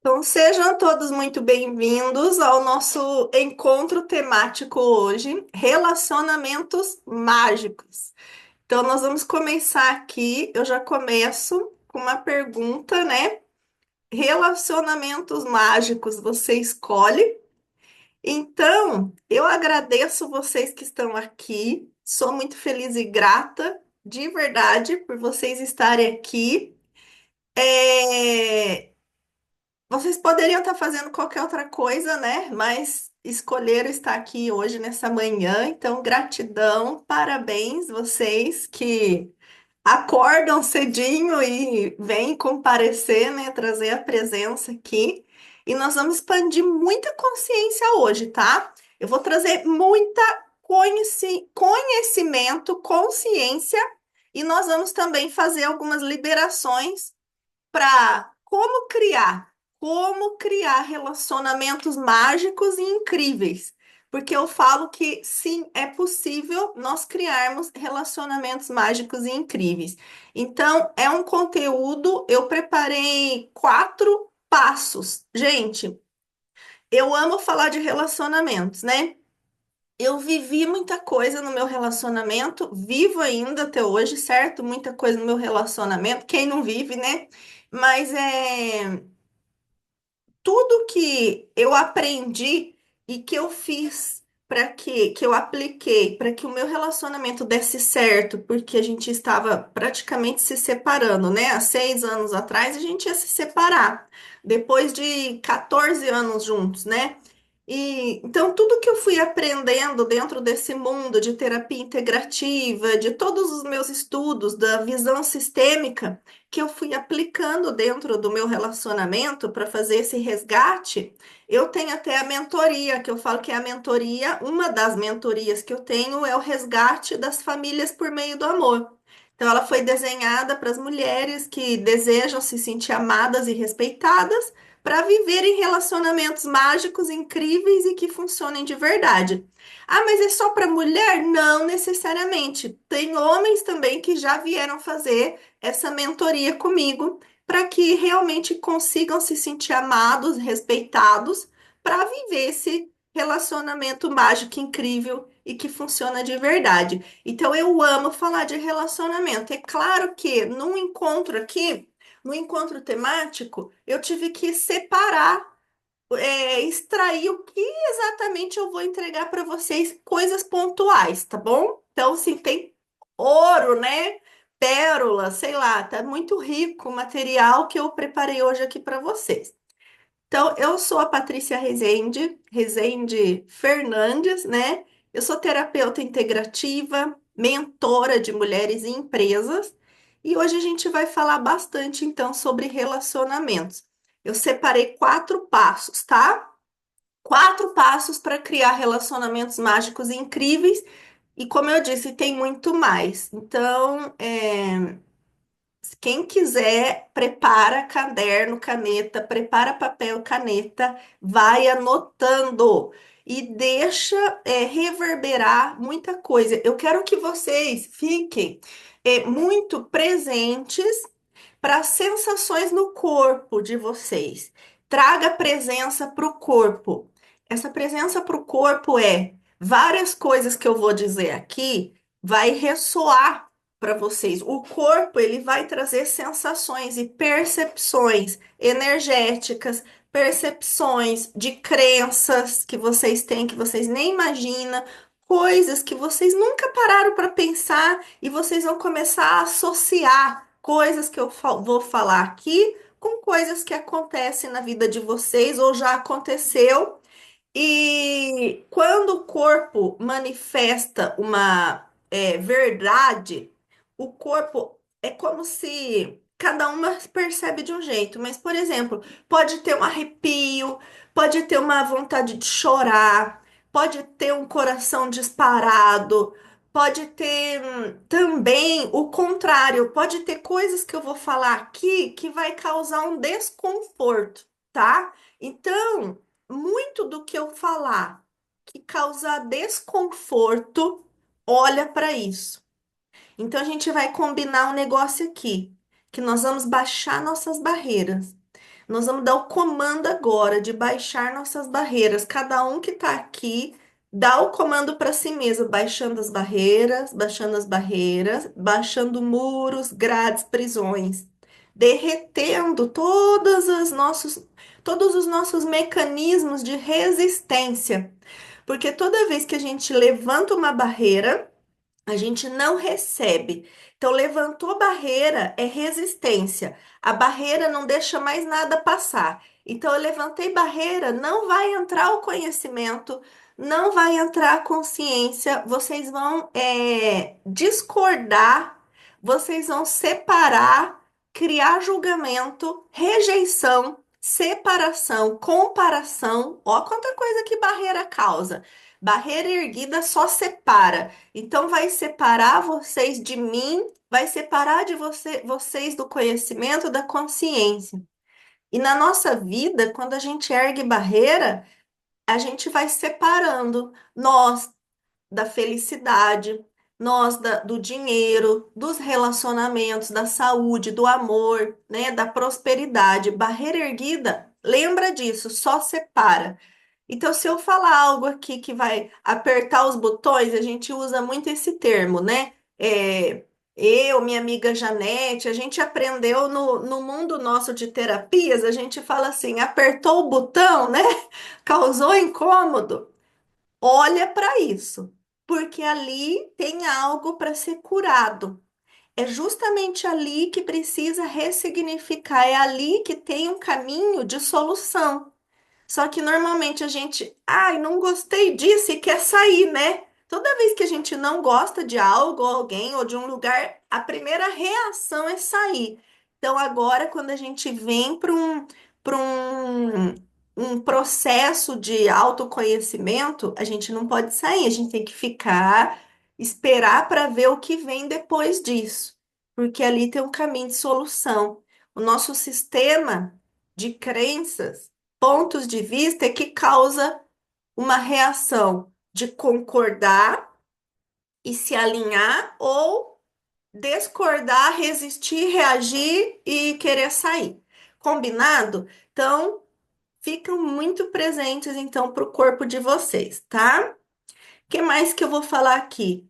Então, sejam todos muito bem-vindos ao nosso encontro temático hoje, relacionamentos mágicos. Então, nós vamos começar aqui. Eu já começo com uma pergunta, né? Relacionamentos mágicos, você escolhe? Então, eu agradeço vocês que estão aqui. Sou muito feliz e grata, de verdade, por vocês estarem aqui. É, Vocês poderiam estar fazendo qualquer outra coisa, né? Mas escolheram estar aqui hoje, nessa manhã. Então, gratidão, parabéns, vocês que acordam cedinho e vêm comparecer, né? Trazer a presença aqui. E nós vamos expandir muita consciência hoje, tá? Eu vou trazer muita conhecimento, consciência, e nós vamos também fazer algumas liberações para como criar relacionamentos mágicos e incríveis. Porque eu falo que sim, é possível nós criarmos relacionamentos mágicos e incríveis. Então, é um conteúdo, eu preparei 4 passos. Gente, eu amo falar de relacionamentos, né? Eu vivi muita coisa no meu relacionamento, vivo ainda até hoje, certo? Muita coisa no meu relacionamento. Quem não vive, né? Mas tudo que eu aprendi e que eu fiz para que eu apliquei para que o meu relacionamento desse certo, porque a gente estava praticamente se separando, né? Há 6 anos atrás a gente ia se separar, depois de 14 anos juntos, né? E então tudo que eu fui aprendendo dentro desse mundo de terapia integrativa, de todos os meus estudos da visão sistêmica, que eu fui aplicando dentro do meu relacionamento para fazer esse resgate, eu tenho até a mentoria, que eu falo que é a mentoria, uma das mentorias que eu tenho é o resgate das famílias por meio do amor. Então, ela foi desenhada para as mulheres que desejam se sentir amadas e respeitadas para viverem relacionamentos mágicos, incríveis e que funcionem de verdade. Ah, mas é só para mulher? Não necessariamente. Tem homens também que já vieram fazer essa mentoria comigo para que realmente consigam se sentir amados, respeitados, para viver esse relacionamento mágico incrível e que funciona de verdade. Então eu amo falar de relacionamento. É claro que num encontro aqui, no encontro temático, eu tive que separar, extrair o que exatamente eu vou entregar para vocês, coisas pontuais, tá bom? Então, assim, tem ouro, né? Pérola, sei lá, tá muito rico o material que eu preparei hoje aqui para vocês. Então, eu sou a Patrícia Rezende Fernandes, né? Eu sou terapeuta integrativa, mentora de mulheres em empresas, e hoje a gente vai falar bastante, então, sobre relacionamentos. Eu separei 4 passos, tá? 4 passos para criar relacionamentos mágicos e incríveis, e como eu disse, tem muito mais. Então, quem quiser, prepara caderno, caneta, prepara papel, caneta, vai anotando e deixa reverberar muita coisa. Eu quero que vocês fiquem muito presentes para as sensações no corpo de vocês. Traga presença para o corpo. Essa presença para o corpo é várias coisas que eu vou dizer aqui, vai ressoar para vocês. O corpo, ele vai trazer sensações e percepções energéticas, percepções de crenças que vocês têm que vocês nem imaginam, coisas que vocês nunca pararam para pensar e vocês vão começar a associar coisas que eu vou falar aqui com coisas que acontecem na vida de vocês ou já aconteceu. E quando o corpo manifesta uma verdade, o corpo é como se cada uma percebe de um jeito. Mas, por exemplo, pode ter um arrepio, pode ter uma vontade de chorar, pode ter um coração disparado, pode ter também o contrário, pode ter coisas que eu vou falar aqui que vai causar um desconforto, tá? Então, muito do que eu falar que causar desconforto, olha para isso. Então a gente vai combinar um negócio aqui, que nós vamos baixar nossas barreiras. Nós vamos dar o comando agora de baixar nossas barreiras. Cada um que está aqui dá o comando para si mesmo, baixando as barreiras, baixando muros, grades, prisões, derretendo todos os nossos mecanismos de resistência. Porque toda vez que a gente levanta uma barreira, a gente não recebe. Então, levantou barreira é resistência. A barreira não deixa mais nada passar. Então, eu levantei barreira, não vai entrar o conhecimento, não vai entrar a consciência. Vocês vão discordar, vocês vão separar, criar julgamento, rejeição, separação, comparação. Ó, quanta coisa que barreira causa. Barreira erguida só separa. Então vai separar vocês de mim, vai separar de vocês do conhecimento, da consciência. E na nossa vida, quando a gente ergue barreira, a gente vai separando nós da felicidade, do dinheiro, dos relacionamentos, da saúde, do amor, né, da prosperidade. Barreira erguida, lembra disso, só separa. Então, se eu falar algo aqui que vai apertar os botões, a gente usa muito esse termo, né? Minha amiga Janete, a gente aprendeu no mundo nosso de terapias, a gente fala assim, apertou o botão, né? Causou incômodo. Olha para isso, porque ali tem algo para ser curado. É justamente ali que precisa ressignificar, é ali que tem um caminho de solução. Só que normalmente a gente, ai, não gostei disso e quer sair, né? Toda vez que a gente não gosta de algo, ou alguém ou de um lugar, a primeira reação é sair. Então agora, quando a gente vem para um processo de autoconhecimento, a gente não pode sair, a gente tem que ficar, esperar para ver o que vem depois disso, porque ali tem um caminho de solução. O nosso sistema de crenças, pontos de vista é que causa uma reação de concordar e se alinhar ou discordar, resistir, reagir e querer sair. Combinado? Então, ficam muito presentes então para o corpo de vocês, tá? Que mais que eu vou falar aqui?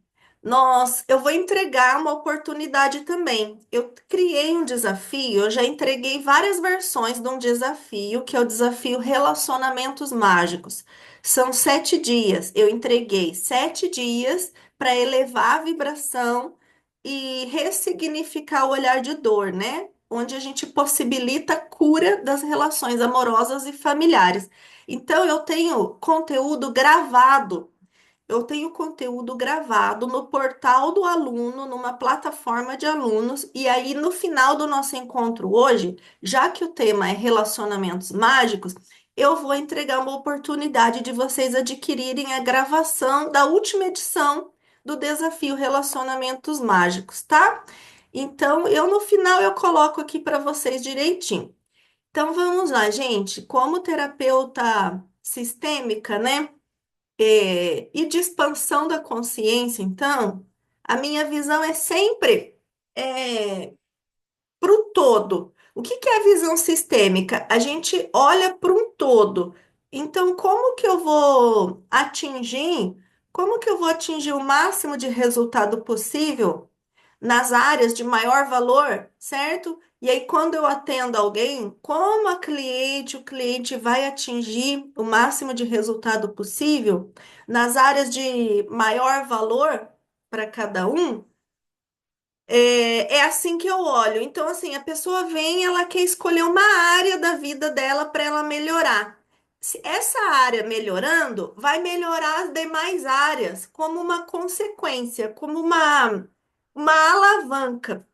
Eu vou entregar uma oportunidade também. Eu criei um desafio, eu já entreguei várias versões de um desafio, que é o desafio Relacionamentos Mágicos. São 7 dias. Eu entreguei 7 dias para elevar a vibração e ressignificar o olhar de dor, né? Onde a gente possibilita a cura das relações amorosas e familiares. Então, eu tenho conteúdo gravado no portal do aluno, numa plataforma de alunos, e aí no final do nosso encontro hoje, já que o tema é relacionamentos mágicos, eu vou entregar uma oportunidade de vocês adquirirem a gravação da última edição do desafio Relacionamentos Mágicos, tá? Então, no final eu coloco aqui para vocês direitinho. Então, vamos lá, gente. Como terapeuta sistêmica, né? E de expansão da consciência, então, a minha visão é sempre para o todo. O que que é a visão sistêmica? A gente olha para um todo. Então, como que eu vou atingir o máximo de resultado possível nas áreas de maior valor, certo? E aí, quando eu atendo alguém, o cliente vai atingir o máximo de resultado possível nas áreas de maior valor para cada um, é assim que eu olho. Então, assim, a pessoa vem, ela quer escolher uma área da vida dela para ela melhorar. Se essa área melhorando, vai melhorar as demais áreas como uma consequência, como uma alavanca.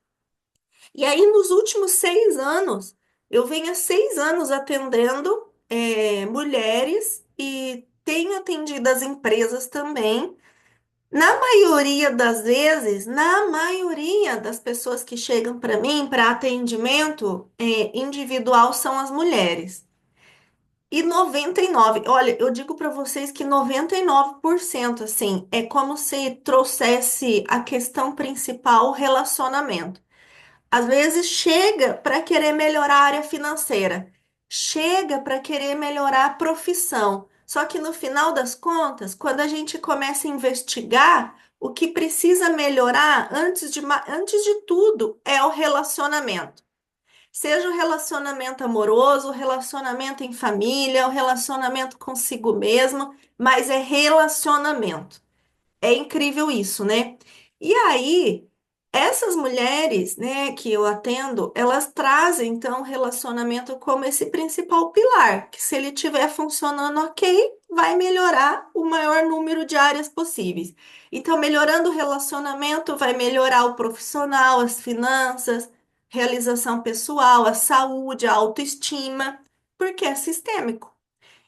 E aí, nos últimos 6 anos, eu venho há 6 anos atendendo mulheres e tenho atendido as empresas também. Na maioria das vezes, na maioria das pessoas que chegam para mim para atendimento individual são as mulheres. E 99, olha, eu digo para vocês que 99% assim, é como se trouxesse a questão principal, o relacionamento. Às vezes chega para querer melhorar a área financeira. chega para querer melhorar a profissão. Só que no final das contas, quando a gente começa a investigar, o que precisa melhorar antes de tudo é o relacionamento. Seja o relacionamento amoroso, o relacionamento em família, o relacionamento consigo mesmo, mas é relacionamento. É incrível isso, né? E aí, essas mulheres, né, que eu atendo, elas trazem então o relacionamento como esse principal pilar, que se ele estiver funcionando ok, vai melhorar o maior número de áreas possíveis. Então, melhorando o relacionamento, vai melhorar o profissional, as finanças, realização pessoal, a saúde, a autoestima, porque é sistêmico.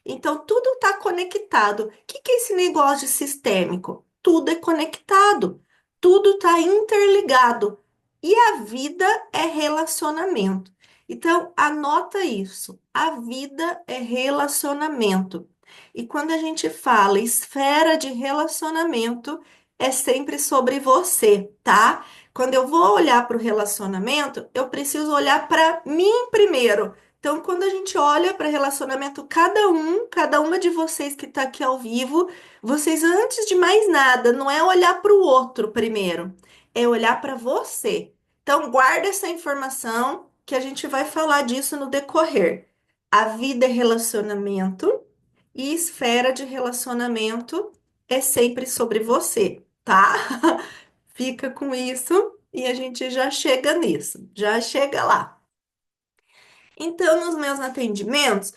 Então, tudo está conectado. O que que é esse negócio de sistêmico? Tudo é conectado, tudo está interligado. E a vida é relacionamento. Então, anota isso. A vida é relacionamento. E quando a gente fala esfera de relacionamento, é sempre sobre você, tá? Quando eu vou olhar para o relacionamento, eu preciso olhar para mim primeiro. Então, quando a gente olha para relacionamento, cada uma de vocês que está aqui ao vivo, vocês, antes de mais nada, não é olhar para o outro primeiro, é olhar para você. Então, guarda essa informação que a gente vai falar disso no decorrer. A vida é relacionamento e esfera de relacionamento é sempre sobre você, tá? Fica com isso e a gente já chega nisso, já chega lá. Então, nos meus atendimentos,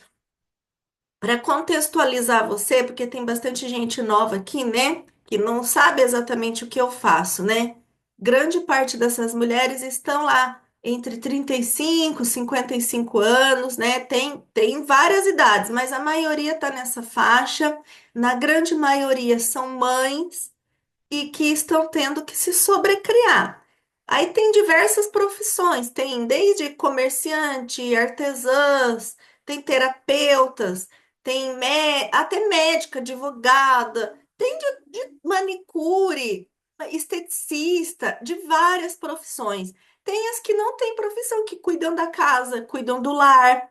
para contextualizar você, porque tem bastante gente nova aqui, né, que não sabe exatamente o que eu faço, né? Grande parte dessas mulheres estão lá entre 35 e 55 anos, né? Tem várias idades, mas a maioria está nessa faixa. Na grande maioria são mães e que estão tendo que se sobrecriar. Aí tem diversas profissões, tem desde comerciante, artesãs, tem terapeutas, até médica, advogada, tem de manicure, esteticista, de várias profissões. Tem as que não têm profissão, que cuidam da casa, cuidam do lar,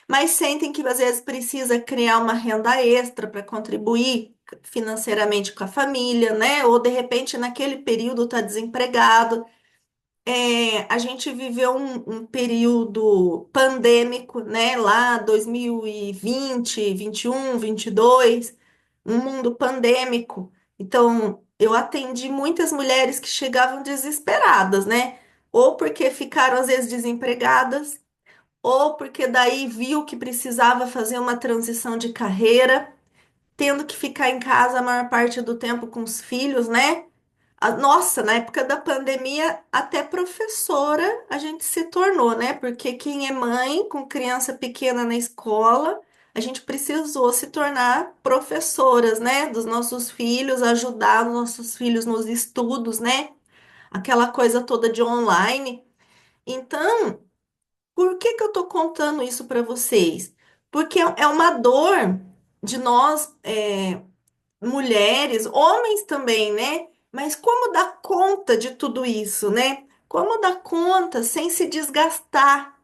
mas sentem que às vezes precisa criar uma renda extra para contribuir financeiramente com a família, né? Ou de repente naquele período está desempregado. A gente viveu um período pandêmico, né? Lá 2020, 21, 22, um mundo pandêmico. Então, eu atendi muitas mulheres que chegavam desesperadas, né? Ou porque ficaram às vezes desempregadas, ou porque daí viu que precisava fazer uma transição de carreira, tendo que ficar em casa a maior parte do tempo com os filhos, né? Nossa, na época da pandemia, até professora a gente se tornou, né? Porque quem é mãe com criança pequena na escola, a gente precisou se tornar professoras, né? Dos nossos filhos, ajudar os nossos filhos nos estudos, né? Aquela coisa toda de online. Então, por que que eu tô contando isso para vocês? Porque é uma dor de nós, mulheres, homens também, né? Mas como dar conta de tudo isso, né? Como dar conta sem se desgastar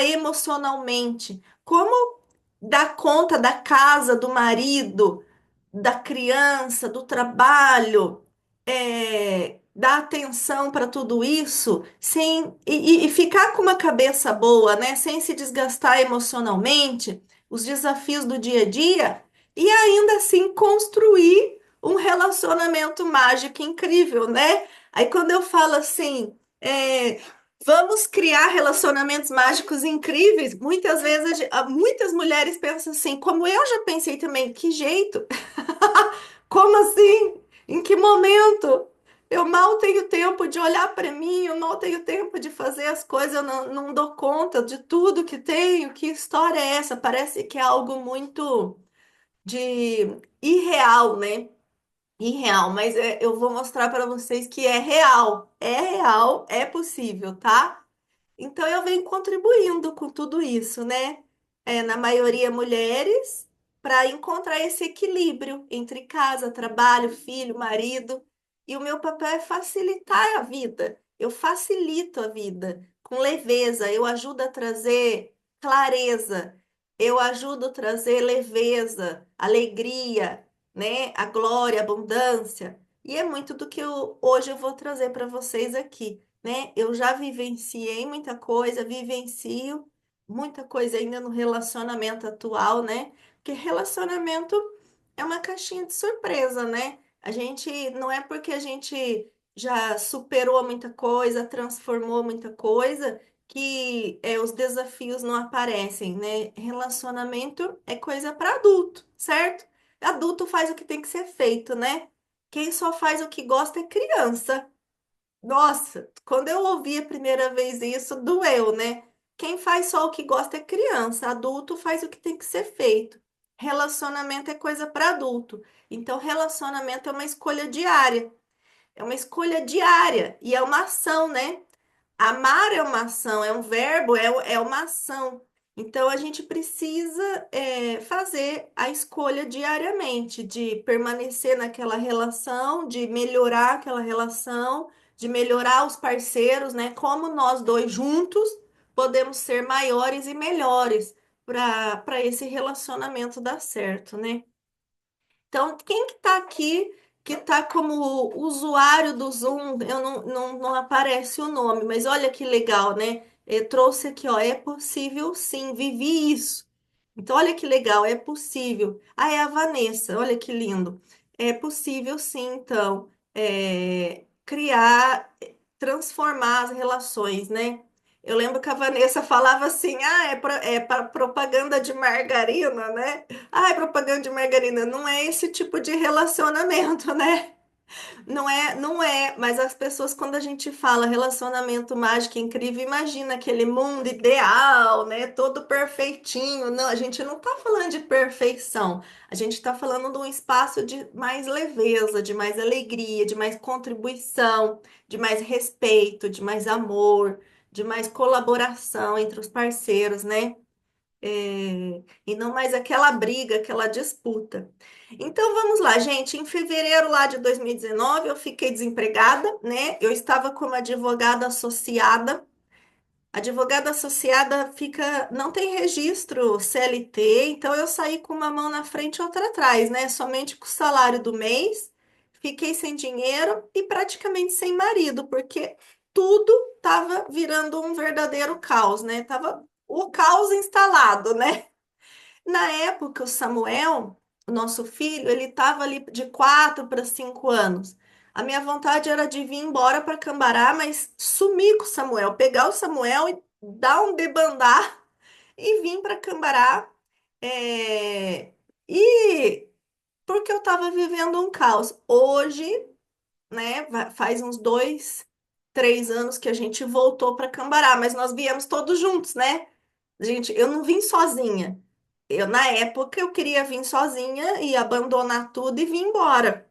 emocionalmente? Como dar conta da casa, do marido, da criança, do trabalho, dar atenção para tudo isso, e ficar com uma cabeça boa, né? Sem se desgastar emocionalmente, os desafios do dia a dia, e ainda assim construir um relacionamento mágico incrível, né? Aí quando eu falo assim, vamos criar relacionamentos mágicos incríveis, muitas vezes muitas mulheres pensam assim, como eu já pensei também, que jeito? Como assim? Em que momento? Eu mal tenho tempo de olhar para mim, eu mal tenho tempo de fazer as coisas, eu não dou conta de tudo que tenho. Que história é essa? Parece que é algo muito de irreal, né? Irreal, mas eu vou mostrar para vocês que é real, é possível, tá? Então eu venho contribuindo com tudo isso, né? Na maioria mulheres, para encontrar esse equilíbrio entre casa, trabalho, filho, marido. E o meu papel é facilitar a vida. Eu facilito a vida com leveza, eu ajudo a trazer clareza, eu ajudo a trazer leveza, alegria, né? A glória, a abundância. E é muito do que hoje eu vou trazer para vocês aqui, né? Eu já vivenciei muita coisa, vivencio muita coisa ainda no relacionamento atual, né? Porque relacionamento é uma caixinha de surpresa, né? A gente não é porque a gente já superou muita coisa, transformou muita coisa, que os desafios não aparecem, né? Relacionamento é coisa para adulto, certo? Adulto faz o que tem que ser feito, né? Quem só faz o que gosta é criança. Nossa, quando eu ouvi a primeira vez isso, doeu, né? Quem faz só o que gosta é criança, adulto faz o que tem que ser feito. Relacionamento é coisa para adulto. Então, relacionamento é uma escolha diária. É uma escolha diária e é uma ação, né? Amar é uma ação, é um verbo, é uma ação. Então a gente precisa fazer a escolha diariamente de permanecer naquela relação, de melhorar aquela relação, de melhorar os parceiros, né? Como nós dois juntos podemos ser maiores e melhores para esse relacionamento dar certo, né? Então, quem que está aqui, que está como usuário do Zoom, eu não aparece o nome, mas olha que legal, né? Eu trouxe aqui, ó, é possível sim, vivi isso. Então, olha que legal, é possível. Ah, é a Vanessa, olha que lindo. É possível sim, então, criar, transformar as relações, né? Eu lembro que a Vanessa falava assim, é propaganda de margarina, né? Ah, é propaganda de margarina. Não é esse tipo de relacionamento, né? Não é, não é. Mas as pessoas, quando a gente fala relacionamento mágico incrível, imagina aquele mundo ideal, né? Todo perfeitinho. Não, a gente não tá falando de perfeição. A gente tá falando de um espaço de mais leveza, de mais alegria, de mais contribuição, de mais respeito, de mais amor, de mais colaboração entre os parceiros, né? E não mais aquela briga, aquela disputa. Então vamos lá, gente. Em fevereiro lá de 2019, eu fiquei desempregada, né? Eu estava como advogada associada. Advogada associada fica, não tem registro CLT, então eu saí com uma mão na frente e outra atrás, né? Somente com o salário do mês. Fiquei sem dinheiro e praticamente sem marido, porque tudo estava virando um verdadeiro caos, né? Tava o caos instalado, né? Na época, o Samuel, o nosso filho, ele estava ali de 4 para 5 anos. A minha vontade era de vir embora para Cambará, mas sumir com o Samuel, pegar o Samuel e dar um debandar e vir para Cambará. é, E porque eu estava vivendo um caos. Hoje, né, faz uns 2, 3 anos que a gente voltou para Cambará, mas nós viemos todos juntos, né? Gente, eu não vim sozinha. Na época, eu queria vir sozinha e abandonar tudo e vir embora.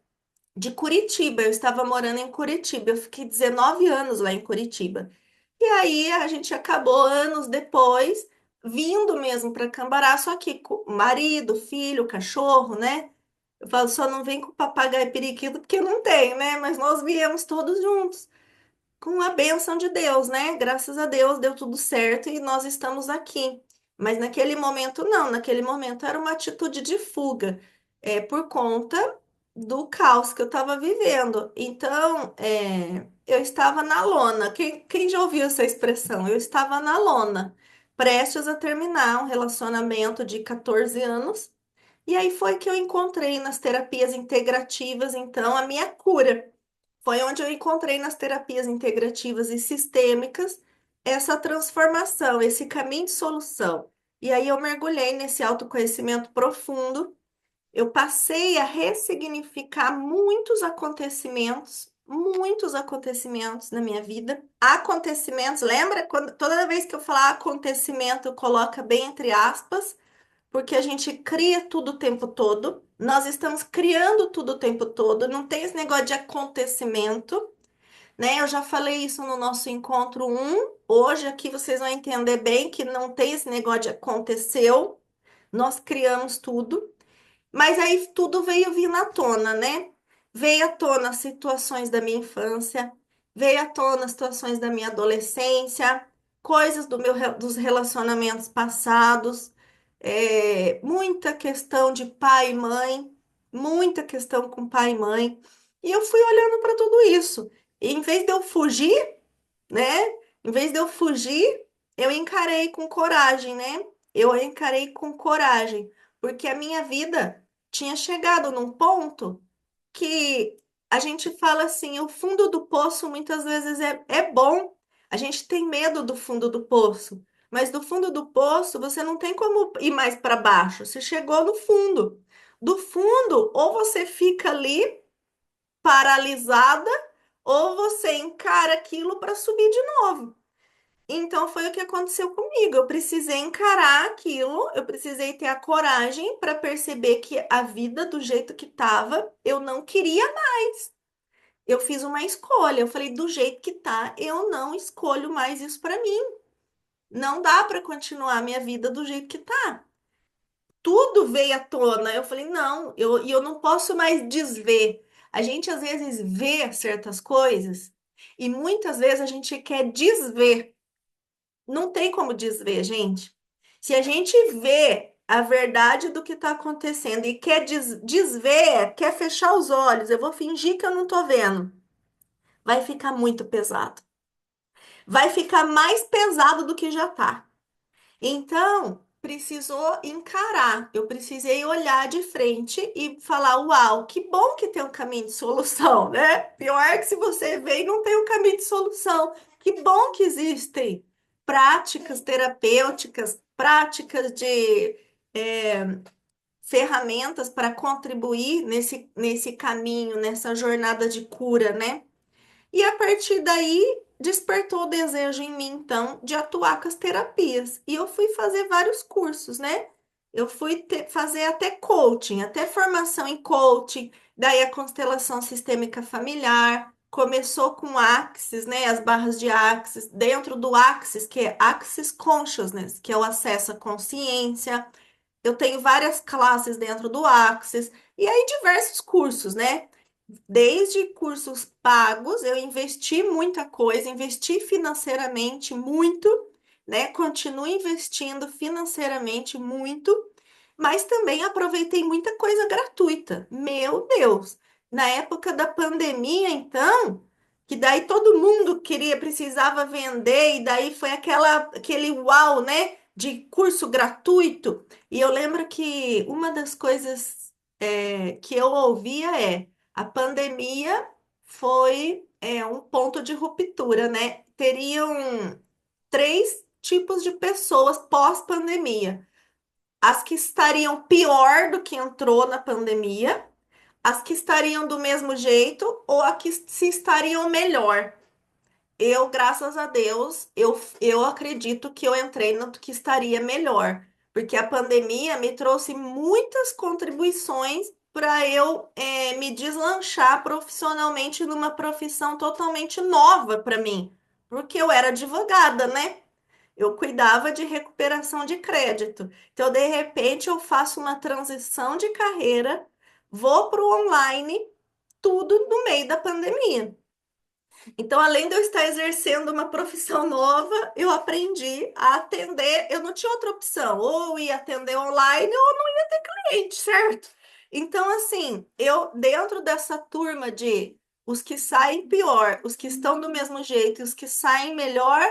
De Curitiba, eu estava morando em Curitiba. Eu fiquei 19 anos lá em Curitiba. E aí a gente acabou anos depois vindo mesmo para Cambará, só que com marido, filho, cachorro, né? Eu falo, só não vem com papagaio e periquito porque não tem, né? Mas nós viemos todos juntos com a bênção de Deus, né? Graças a Deus deu tudo certo e nós estamos aqui. Mas naquele momento, não, naquele momento era uma atitude de fuga, por conta do caos que eu estava vivendo. Então, eu estava na lona. Quem já ouviu essa expressão? Eu estava na lona, prestes a terminar um relacionamento de 14 anos. E aí foi que eu encontrei nas terapias integrativas, então, a minha cura. Foi onde eu encontrei nas terapias integrativas e sistêmicas essa transformação, esse caminho de solução. E aí eu mergulhei nesse autoconhecimento profundo. Eu passei a ressignificar muitos acontecimentos na minha vida. Acontecimentos, lembra quando toda vez que eu falar acontecimento, coloca bem entre aspas, porque a gente cria tudo o tempo todo. Nós estamos criando tudo o tempo todo. Não tem esse negócio de acontecimento, né? Eu já falei isso no nosso encontro um. Hoje aqui vocês vão entender bem que não tem esse negócio de aconteceu. Nós criamos tudo. Mas aí tudo veio vir à tona, né? Veio à tona situações da minha infância, veio à tona situações da minha adolescência, coisas dos relacionamentos passados, muita questão de pai e mãe, muita questão com pai e mãe. E eu fui olhando para tudo isso. E em vez de eu fugir, né? Em vez de eu fugir, eu encarei com coragem, né? Eu encarei com coragem, porque a minha vida tinha chegado num ponto que a gente fala assim, o fundo do poço muitas vezes é bom. A gente tem medo do fundo do poço, mas do fundo do poço você não tem como ir mais para baixo. Você chegou no fundo. Do fundo, ou você fica ali paralisada, ou você encara aquilo para subir de novo. Então foi o que aconteceu comigo. Eu precisei encarar aquilo, eu precisei ter a coragem para perceber que a vida do jeito que estava, eu não queria. Eu fiz uma escolha. Eu falei, do jeito que tá, eu não escolho mais isso para mim. Não dá para continuar a minha vida do jeito que tá. Tudo veio à tona. Eu falei, não, eu não posso mais desver. A gente às vezes vê certas coisas e muitas vezes a gente quer desver. Não tem como desver, gente. Se a gente vê a verdade do que está acontecendo e quer desver, quer fechar os olhos, eu vou fingir que eu não estou vendo. Vai ficar muito pesado. Vai ficar mais pesado do que já tá. Então, precisou encarar. Eu precisei olhar de frente e falar: Uau, que bom que tem um caminho de solução, né? Pior é que se você vê e não tem um caminho de solução. Que bom que existem práticas terapêuticas, práticas de ferramentas para contribuir nesse caminho, nessa jornada de cura, né? E a partir daí despertou o desejo em mim, então, de atuar com as terapias. E eu fui fazer vários cursos, né? Eu fui fazer até coaching, até formação em coaching, daí a constelação sistêmica familiar. Começou com Axis, né? As barras de Axis. Dentro do Axis, que é Axis Consciousness, que é o acesso à consciência. Eu tenho várias classes dentro do Axis. E aí diversos cursos, né? Desde cursos pagos, eu investi muita coisa, investi financeiramente muito, né? Continuo investindo financeiramente muito, mas também aproveitei muita coisa gratuita. Meu Deus! Na época da pandemia, então, que daí todo mundo precisava vender, e daí foi aquele uau, né? De curso gratuito. E eu lembro que uma das coisas que eu ouvia a pandemia foi um ponto de ruptura, né? Teriam três tipos de pessoas pós-pandemia: as que estariam pior do que entrou na pandemia, as que estariam do mesmo jeito ou as que se estariam melhor. Eu, graças a Deus, eu acredito que eu entrei no que estaria melhor, porque a pandemia me trouxe muitas contribuições para eu me deslanchar profissionalmente numa profissão totalmente nova para mim, porque eu era advogada, né? Eu cuidava de recuperação de crédito. Então, de repente, eu faço uma transição de carreira, vou para o online, tudo no meio da pandemia. Então, além de eu estar exercendo uma profissão nova, eu aprendi a atender. Eu não tinha outra opção, ou ia atender online ou não ia ter cliente, certo? Então, assim, eu, dentro dessa turma de os que saem pior, os que estão do mesmo jeito e os que saem melhor,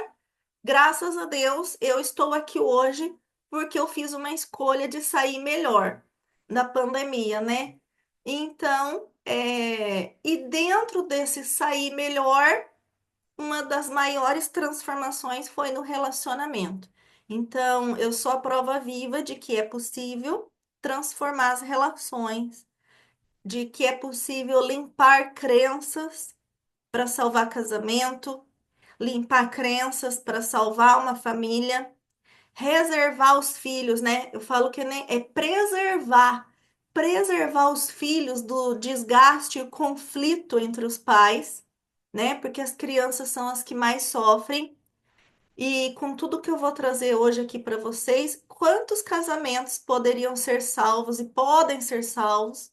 graças a Deus, eu estou aqui hoje porque eu fiz uma escolha de sair melhor na pandemia, né? Então, e dentro desse sair melhor, uma das maiores transformações foi no relacionamento. Então, eu sou a prova viva de que é possível transformar as relações, de que é possível limpar crenças para salvar casamento, limpar crenças para salvar uma família, reservar os filhos, né? Eu falo que nem é preservar os filhos do desgaste e conflito entre os pais, né? Porque as crianças são as que mais sofrem. E com tudo que eu vou trazer hoje aqui para vocês, quantos casamentos poderiam ser salvos e podem ser salvos?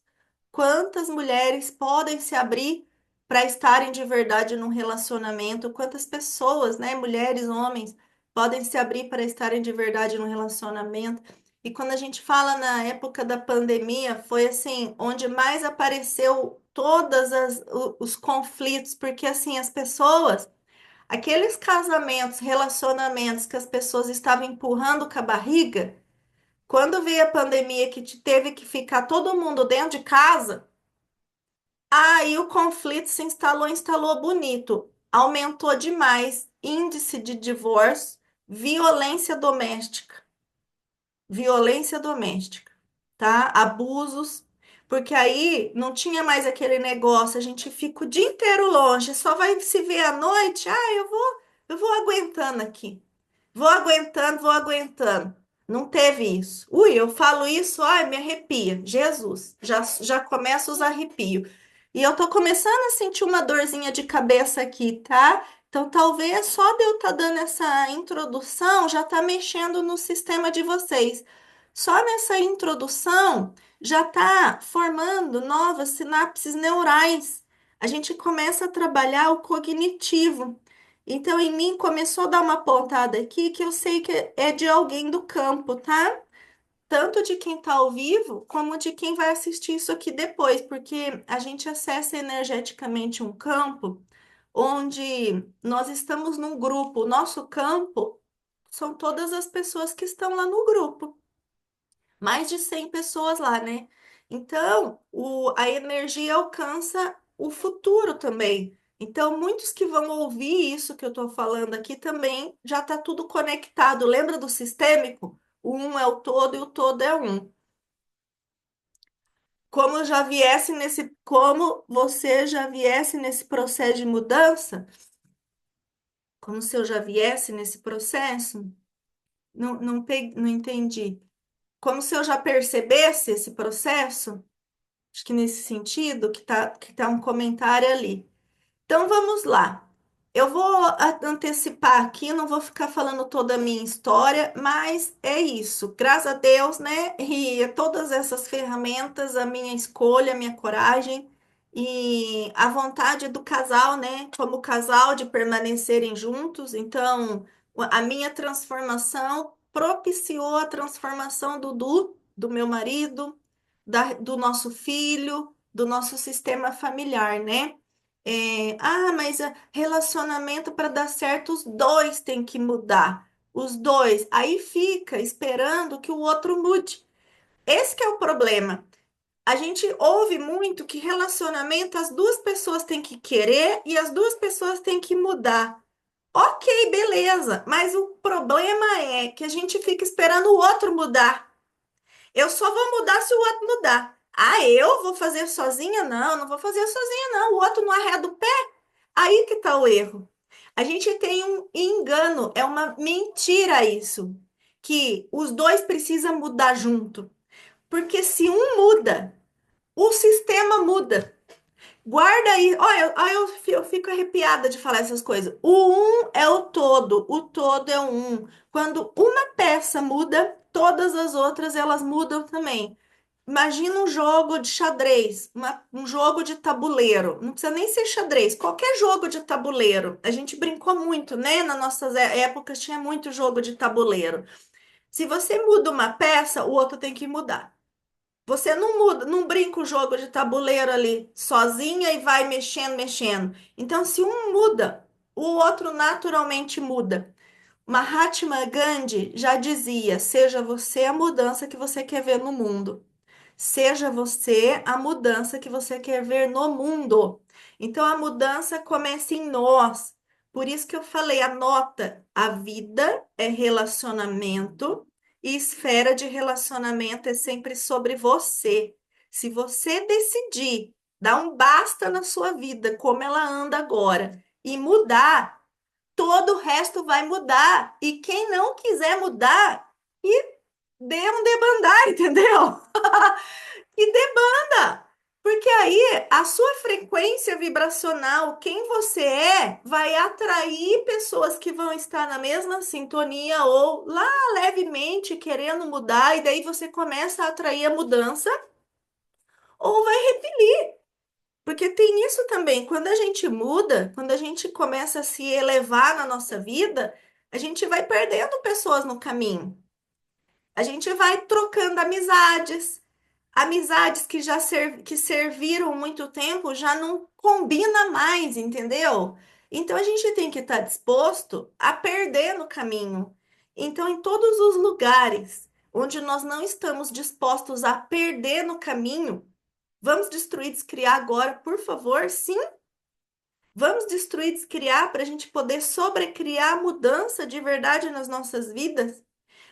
Quantas mulheres podem se abrir para estarem de verdade num relacionamento? Quantas pessoas, né, mulheres, homens, podem se abrir para estarem de verdade no relacionamento. E quando a gente fala na época da pandemia, foi assim, onde mais apareceu os conflitos, porque assim, as pessoas, aqueles casamentos, relacionamentos que as pessoas estavam empurrando com a barriga, quando veio a pandemia que teve que ficar todo mundo dentro de casa, aí o conflito se instalou bonito. Aumentou demais índice de divórcio, violência doméstica, violência doméstica, tá? Abusos, porque aí não tinha mais aquele negócio, a gente fica o dia inteiro longe, só vai se ver à noite. Ah, eu vou aguentando aqui. Vou aguentando, vou aguentando. Não teve isso. Ui, eu falo isso, ai, me arrepia. Jesus, já começa os arrepios. E eu tô começando a sentir uma dorzinha de cabeça aqui, tá? Então, talvez só de eu estar dando essa introdução já tá mexendo no sistema de vocês. Só nessa introdução já tá formando novas sinapses neurais. A gente começa a trabalhar o cognitivo. Então, em mim começou a dar uma pontada aqui que eu sei que é de alguém do campo, tá? Tanto de quem está ao vivo, como de quem vai assistir isso aqui depois, porque a gente acessa energeticamente um campo onde nós estamos num grupo. O nosso campo são todas as pessoas que estão lá no grupo, mais de 100 pessoas lá, né? Então, a energia alcança o futuro também. Então, muitos que vão ouvir isso que eu estou falando aqui também já está tudo conectado. Lembra do sistêmico? O um é o todo e o todo é um. Como você já viesse nesse processo de mudança, como se eu já viesse nesse processo, não entendi. Como se eu já percebesse esse processo. Acho que nesse sentido que tá um comentário ali. Então vamos lá. Eu vou antecipar aqui, não vou ficar falando toda a minha história, mas é isso. Graças a Deus, né? E todas essas ferramentas, a minha escolha, a minha coragem e a vontade do casal, né? Como casal de permanecerem juntos. Então, a minha transformação propiciou a transformação do meu marido, do nosso filho, do nosso sistema familiar, né? Mas relacionamento para dar certo, os dois têm que mudar. Os dois. Aí fica esperando que o outro mude. Esse que é o problema. A gente ouve muito que relacionamento as duas pessoas têm que querer e as duas pessoas têm que mudar. Ok, beleza. Mas o problema é que a gente fica esperando o outro mudar. Eu só vou mudar se o outro mudar. Ah, eu vou fazer sozinha? Não, não vou fazer sozinha, não. O outro não arreda o pé. Aí que tá o erro. A gente tem um engano, é uma mentira isso, que os dois precisam mudar junto. Porque se um muda, o sistema muda. Guarda aí, olha, eu fico arrepiada de falar essas coisas. O um é o todo é o um. Quando uma peça muda, todas as outras elas mudam também. Imagina um jogo de xadrez, um jogo de tabuleiro. Não precisa nem ser xadrez, qualquer jogo de tabuleiro. A gente brincou muito, né? Nas nossas épocas tinha muito jogo de tabuleiro. Se você muda uma peça, o outro tem que mudar. Você não muda, não brinca o jogo de tabuleiro ali sozinha e vai mexendo, mexendo. Então, se um muda, o outro naturalmente muda. Mahatma Gandhi já dizia: seja você a mudança que você quer ver no mundo. Seja você a mudança que você quer ver no mundo. Então a mudança começa em nós. Por isso que eu falei, anota, a vida é relacionamento e esfera de relacionamento é sempre sobre você. Se você decidir dar um basta na sua vida, como ela anda agora, e mudar, todo o resto vai mudar. E quem não quiser mudar, e dê um debandar, entendeu? E debanda, porque aí a sua frequência vibracional, quem você é, vai atrair pessoas que vão estar na mesma sintonia ou lá levemente querendo mudar, e daí você começa a atrair a mudança ou vai repelir. Porque tem isso também, quando a gente muda, quando a gente começa a se elevar na nossa vida, A gente vai perdendo pessoas no caminho. A gente vai trocando amizades. Amizades que que serviram muito tempo já não combina mais, entendeu? Então a gente tem que estar disposto a perder no caminho. Então, em todos os lugares onde nós não estamos dispostos a perder no caminho, vamos destruir, descriar agora, por favor? Sim, vamos destruir, descriar para a gente poder sobrecriar mudança de verdade nas nossas vidas.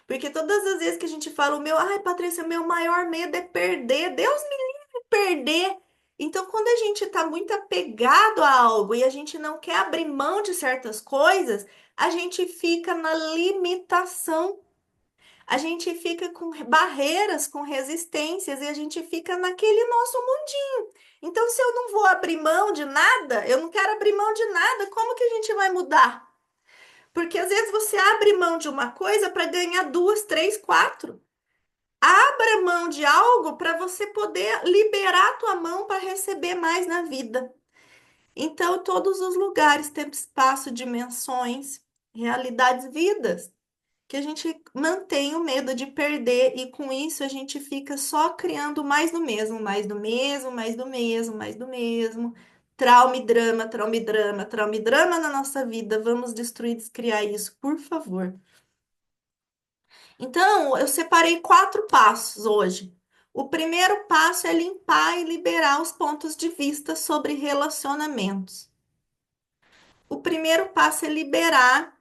Porque todas as vezes que a gente fala, ai, Patrícia, meu maior medo é perder. Deus me livre de perder. Então, quando a gente está muito apegado a algo e a gente não quer abrir mão de certas coisas, a gente fica na limitação. A gente fica com barreiras, com resistências e a gente fica naquele nosso mundinho. Então, se eu não vou abrir mão de nada, eu não quero abrir mão de nada, como que a gente vai mudar? Porque às vezes você abre mão de uma coisa para ganhar duas, três, quatro. Abra mão de algo para você poder liberar a tua mão para receber mais na vida. Então, todos os lugares, tempo, espaço, dimensões, realidades, vidas, que a gente mantém o medo de perder e com isso a gente fica só criando mais do mesmo, mais do mesmo, mais do mesmo, mais do mesmo. Trauma e drama, trauma e drama, trauma e drama na nossa vida. Vamos destruir, descriar isso, por favor. Então, eu separei quatro passos hoje. O primeiro passo é limpar e liberar os pontos de vista sobre relacionamentos. O primeiro passo é liberar,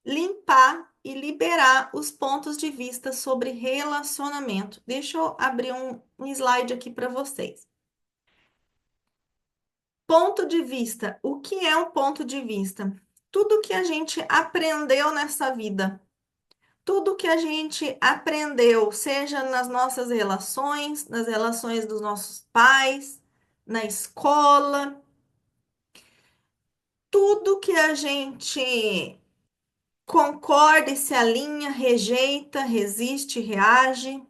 limpar e liberar os pontos de vista sobre relacionamento. Deixa eu abrir um slide aqui para vocês. Ponto de vista. O que é um ponto de vista? Tudo que a gente aprendeu nessa vida. Tudo que a gente aprendeu, seja nas nossas relações, nas relações dos nossos pais, na escola, tudo que a gente concorda e se alinha, rejeita, resiste, reage.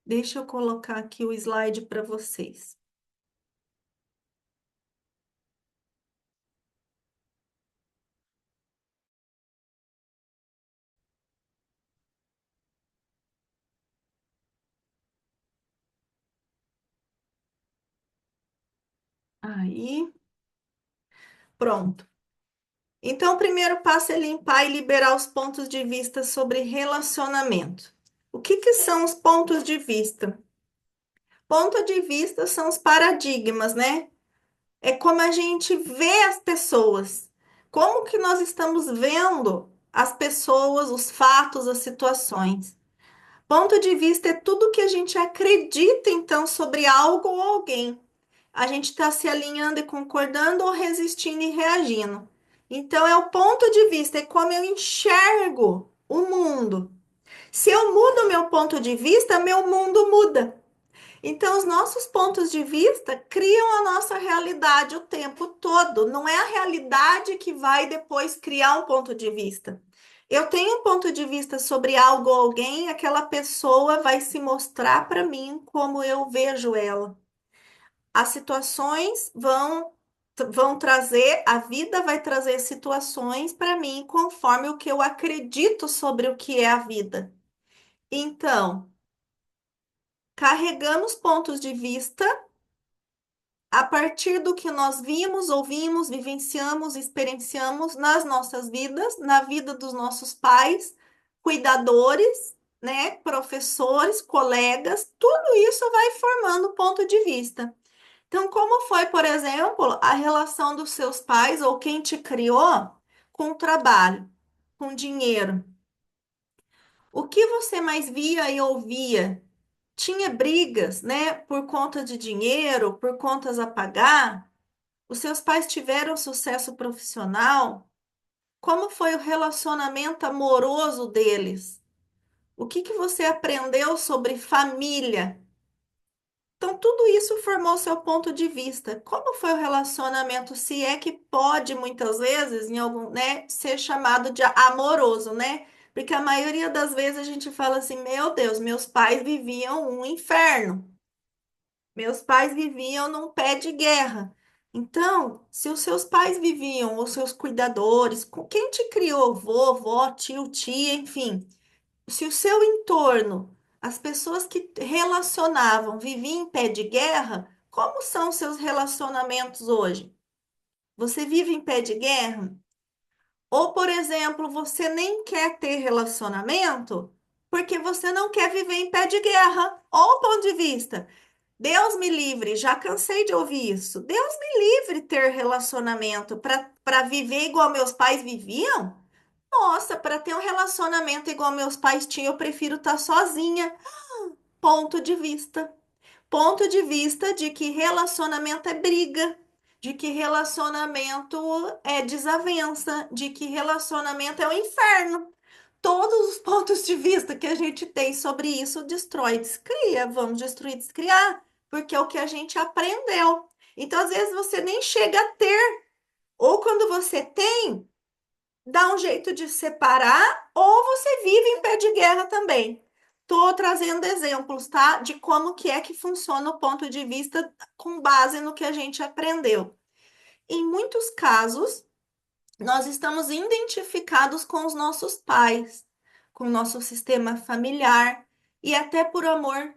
Deixa eu colocar aqui o slide para vocês. Aí, pronto. Então, o primeiro passo é limpar e liberar os pontos de vista sobre relacionamento. O que que são os pontos de vista? Ponto de vista são os paradigmas, né? É como a gente vê as pessoas. Como que nós estamos vendo as pessoas, os fatos, as situações. Ponto de vista é tudo que a gente acredita, então, sobre algo ou alguém. A gente está se alinhando e concordando ou resistindo e reagindo. Então, é o ponto de vista, é como eu enxergo o mundo. Se eu mudo o meu ponto de vista, meu mundo muda. Então, os nossos pontos de vista criam a nossa realidade o tempo todo. Não é a realidade que vai depois criar um ponto de vista. Eu tenho um ponto de vista sobre algo ou alguém, aquela pessoa vai se mostrar para mim como eu vejo ela. As situações vão trazer, a vida vai trazer situações para mim conforme o que eu acredito sobre o que é a vida. Então, carregamos pontos de vista a partir do que nós vimos, ouvimos, vivenciamos, experienciamos nas nossas vidas, na vida dos nossos pais, cuidadores, né, professores, colegas, tudo isso vai formando ponto de vista. Então, como foi, por exemplo, a relação dos seus pais ou quem te criou com o trabalho, com dinheiro? O que você mais via e ouvia? Tinha brigas, né, por conta de dinheiro, por contas a pagar? Os seus pais tiveram sucesso profissional? Como foi o relacionamento amoroso deles? O que que você aprendeu sobre família? Então, tudo isso formou seu ponto de vista. Como foi o relacionamento, se é que pode, muitas vezes, em algum, né, ser chamado de amoroso, né? Porque a maioria das vezes a gente fala assim: meu Deus, meus pais viviam um inferno. Meus pais viviam num pé de guerra. Então, se os seus pais viviam, os seus cuidadores, com quem te criou, vovó, tio, tia, enfim, se o seu entorno, as pessoas que relacionavam, viviam em pé de guerra, como são os seus relacionamentos hoje? Você vive em pé de guerra? Ou, por exemplo, você nem quer ter relacionamento porque você não quer viver em pé de guerra. Ou o ponto de vista. Deus me livre, já cansei de ouvir isso. Deus me livre ter relacionamento para viver igual meus pais viviam? Nossa, para ter um relacionamento igual meus pais tinham, eu prefiro estar sozinha. Ponto de vista. Ponto de vista de que relacionamento é briga, de que relacionamento é desavença, de que relacionamento é o inferno. Todos os pontos de vista que a gente tem sobre isso destrói, descria. Vamos destruir, descriar, porque é o que a gente aprendeu. Então, às vezes, você nem chega a ter, ou quando você tem, dá um jeito de separar, ou você vive em pé de guerra também. Estou trazendo exemplos, tá? De como que é que funciona o ponto de vista com base no que a gente aprendeu. Em muitos casos, nós estamos identificados com os nossos pais, com o nosso sistema familiar e até por amor,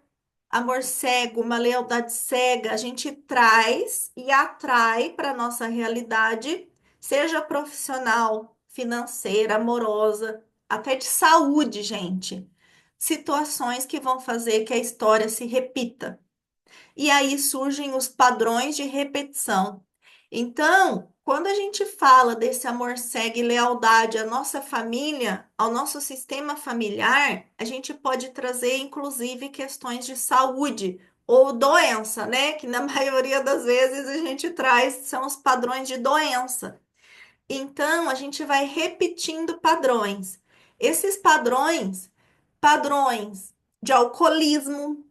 amor cego, uma lealdade cega, a gente traz e atrai para a nossa realidade, seja profissional, financeira, amorosa, até de saúde, gente. Situações que vão fazer que a história se repita. E aí surgem os padrões de repetição. Então, quando a gente fala desse amor cego e lealdade à nossa família, ao nosso sistema familiar, a gente pode trazer inclusive questões de saúde ou doença, né? Que na maioria das vezes a gente traz são os padrões de doença. Então, a gente vai repetindo padrões. Esses padrões, padrões de alcoolismo,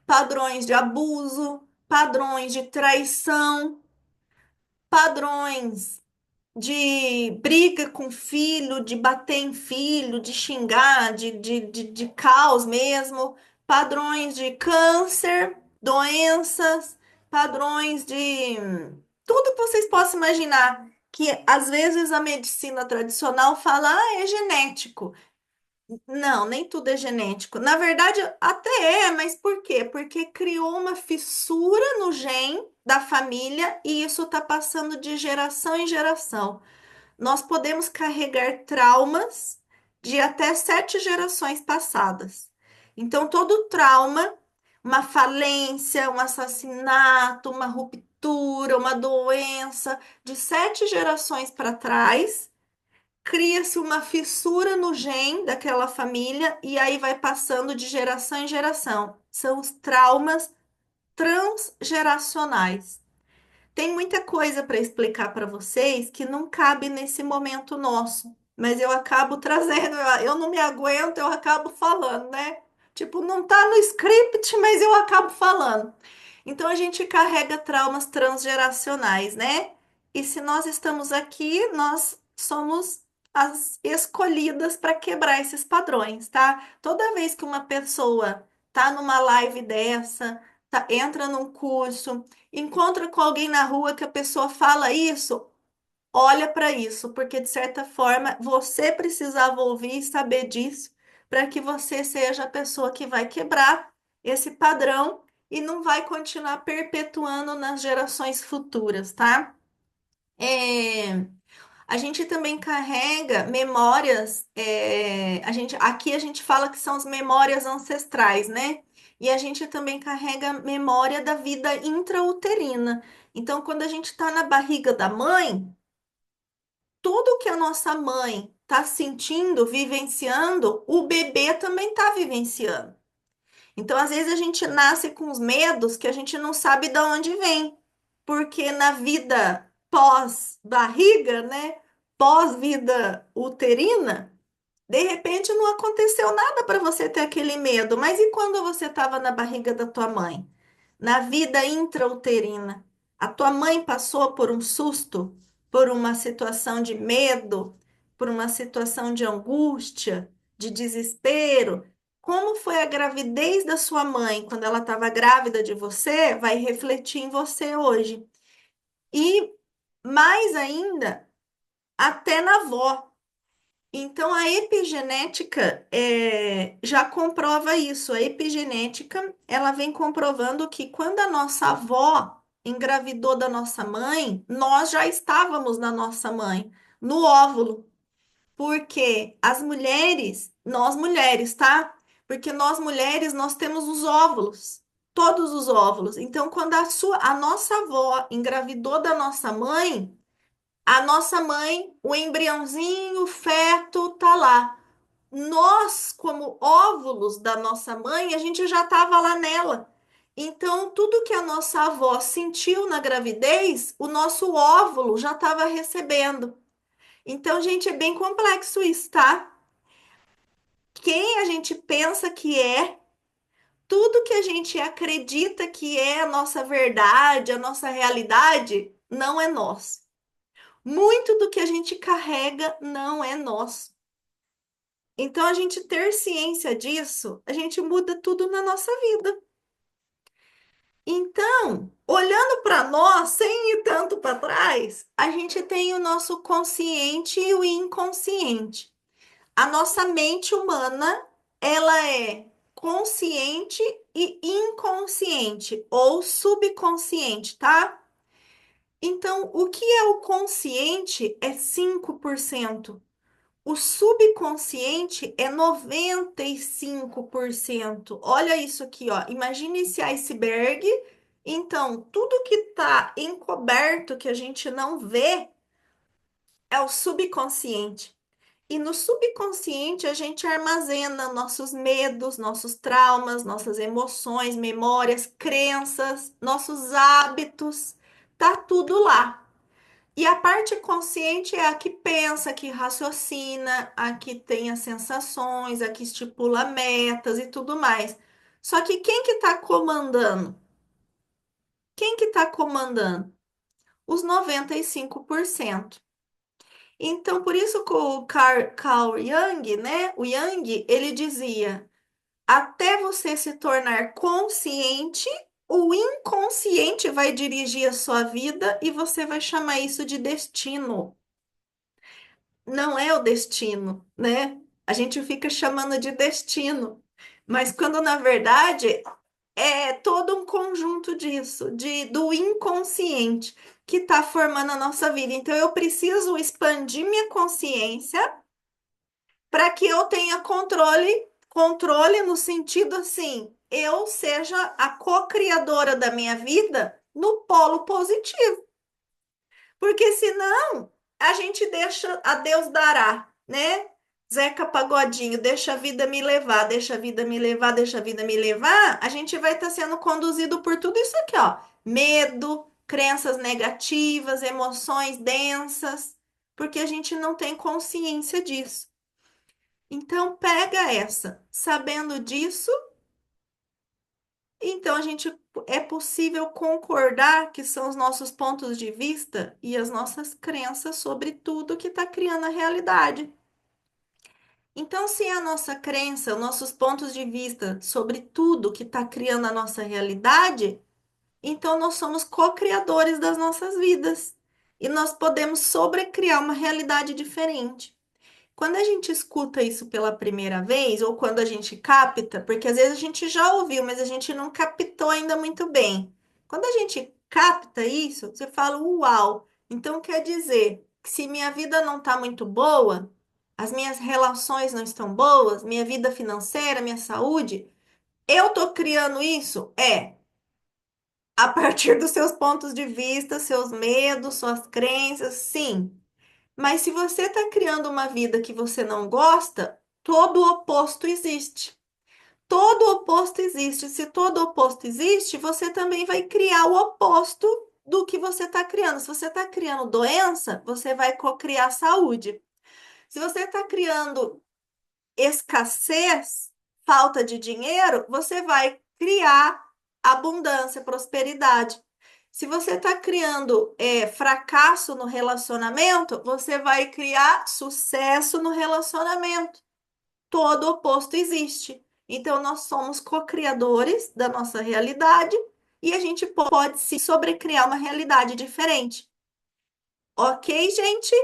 padrões de abuso, padrões de traição, padrões de briga com filho, de bater em filho, de xingar, de caos mesmo, padrões de câncer, doenças, padrões de tudo que vocês possam imaginar. Que às vezes a medicina tradicional fala, ah, é genético. Não, nem tudo é genético. Na verdade, até é, mas por quê? Porque criou uma fissura no gene da família e isso está passando de geração em geração. Nós podemos carregar traumas de até 7 gerações passadas. Então, todo trauma, uma falência, um assassinato, uma ruptura, uma doença de 7 gerações para trás cria-se uma fissura no gene daquela família e aí vai passando de geração em geração. São os traumas transgeracionais. Tem muita coisa para explicar para vocês que não cabe nesse momento nosso, mas eu acabo trazendo, eu não me aguento, eu acabo falando, né? Tipo, não tá no script, mas eu acabo falando. Então a gente carrega traumas transgeracionais, né? E se nós estamos aqui, nós somos as escolhidas para quebrar esses padrões, tá? Toda vez que uma pessoa tá numa live dessa, entra num curso, encontra com alguém na rua que a pessoa fala isso, olha para isso, porque de certa forma você precisava ouvir e saber disso para que você seja a pessoa que vai quebrar esse padrão e não vai continuar perpetuando nas gerações futuras, tá? É, a gente também carrega memórias, aqui a gente fala que são as memórias ancestrais, né? E a gente também carrega memória da vida intrauterina. Então, quando a gente está na barriga da mãe, tudo que a nossa mãe está sentindo, vivenciando, o bebê também está vivenciando. Então, às vezes, a gente nasce com os medos que a gente não sabe de onde vem, porque na vida pós-barriga, né? Pós-vida uterina, de repente não aconteceu nada para você ter aquele medo. Mas e quando você estava na barriga da tua mãe? Na vida intrauterina, a tua mãe passou por um susto, por uma situação de medo, por uma situação de angústia, de desespero. Como foi a gravidez da sua mãe quando ela estava grávida de você, vai refletir em você hoje. e mais ainda, até na avó. Então, a epigenética já comprova isso. A epigenética, ela vem comprovando que quando a nossa avó engravidou da nossa mãe, nós já estávamos na nossa mãe, no óvulo. Porque as mulheres, nós mulheres, tá? Porque nós mulheres, nós temos os óvulos, todos os óvulos. Então, quando a nossa avó engravidou da nossa mãe, a nossa mãe, o embriãozinho, o feto, tá lá. Nós, como óvulos da nossa mãe, a gente já estava lá nela. Então, tudo que a nossa avó sentiu na gravidez, o nosso óvulo já estava recebendo. Então, gente, é bem complexo isso, tá? Quem a gente pensa que é, tudo que a gente acredita que é a nossa verdade, a nossa realidade, não é nós. Muito do que a gente carrega não é nosso. Então, a gente ter ciência disso, a gente muda tudo na nossa vida. Então, olhando para nós, sem ir tanto para trás, a gente tem o nosso consciente e o inconsciente. A nossa mente humana, ela é consciente e inconsciente, ou subconsciente, tá? Então, o que é o consciente é 5%. O subconsciente é 95%. Olha isso aqui, ó. Imagine esse iceberg. Então, tudo que está encoberto, que a gente não vê, é o subconsciente. E no subconsciente a gente armazena nossos medos, nossos traumas, nossas emoções, memórias, crenças, nossos hábitos. Tá tudo lá. E a parte consciente é a que pensa, que raciocina, a que tem as sensações, a que estipula metas e tudo mais. Só que quem que está comandando? Quem que está comandando? Os 95%. Então, por isso que o Carl Jung, né? O Jung, ele dizia, até você se tornar consciente, o inconsciente vai dirigir a sua vida e você vai chamar isso de destino. Não é o destino, né? A gente fica chamando de destino, mas quando na verdade é todo um conjunto disso, do inconsciente que está formando a nossa vida. Então eu preciso expandir minha consciência para que eu tenha controle, controle no sentido assim, eu seja a co-criadora da minha vida no polo positivo. Porque senão a gente deixa a Deus dará, né? Zeca Pagodinho, deixa a vida me levar, deixa a vida me levar, deixa a vida me levar. A gente vai estar sendo conduzido por tudo isso aqui, ó. Medo, crenças negativas, emoções densas, porque a gente não tem consciência disso. Então, pega essa. Sabendo disso, então a gente é possível concordar que são os nossos pontos de vista e as nossas crenças sobre tudo que está criando a realidade. Então, se é a nossa crença, os nossos pontos de vista sobre tudo que está criando a nossa realidade, então nós somos co-criadores das nossas vidas. E nós podemos sobrecriar uma realidade diferente. Quando a gente escuta isso pela primeira vez, ou quando a gente capta, porque às vezes a gente já ouviu, mas a gente não captou ainda muito bem. Quando a gente capta isso, você fala, uau! Então quer dizer que se minha vida não está muito boa, as minhas relações não estão boas, minha vida financeira, minha saúde, eu estou criando isso? É, a partir dos seus pontos de vista, seus medos, suas crenças, sim. Mas se você está criando uma vida que você não gosta, todo o oposto existe. Todo o oposto existe. Se todo o oposto existe, você também vai criar o oposto do que você está criando. Se você está criando doença, você vai co-criar saúde. Se você está criando escassez, falta de dinheiro, você vai criar abundância, prosperidade. Se você está criando fracasso no relacionamento, você vai criar sucesso no relacionamento. Todo oposto existe. Então, nós somos co-criadores da nossa realidade e a gente pode se sobrecriar uma realidade diferente. Ok, gente?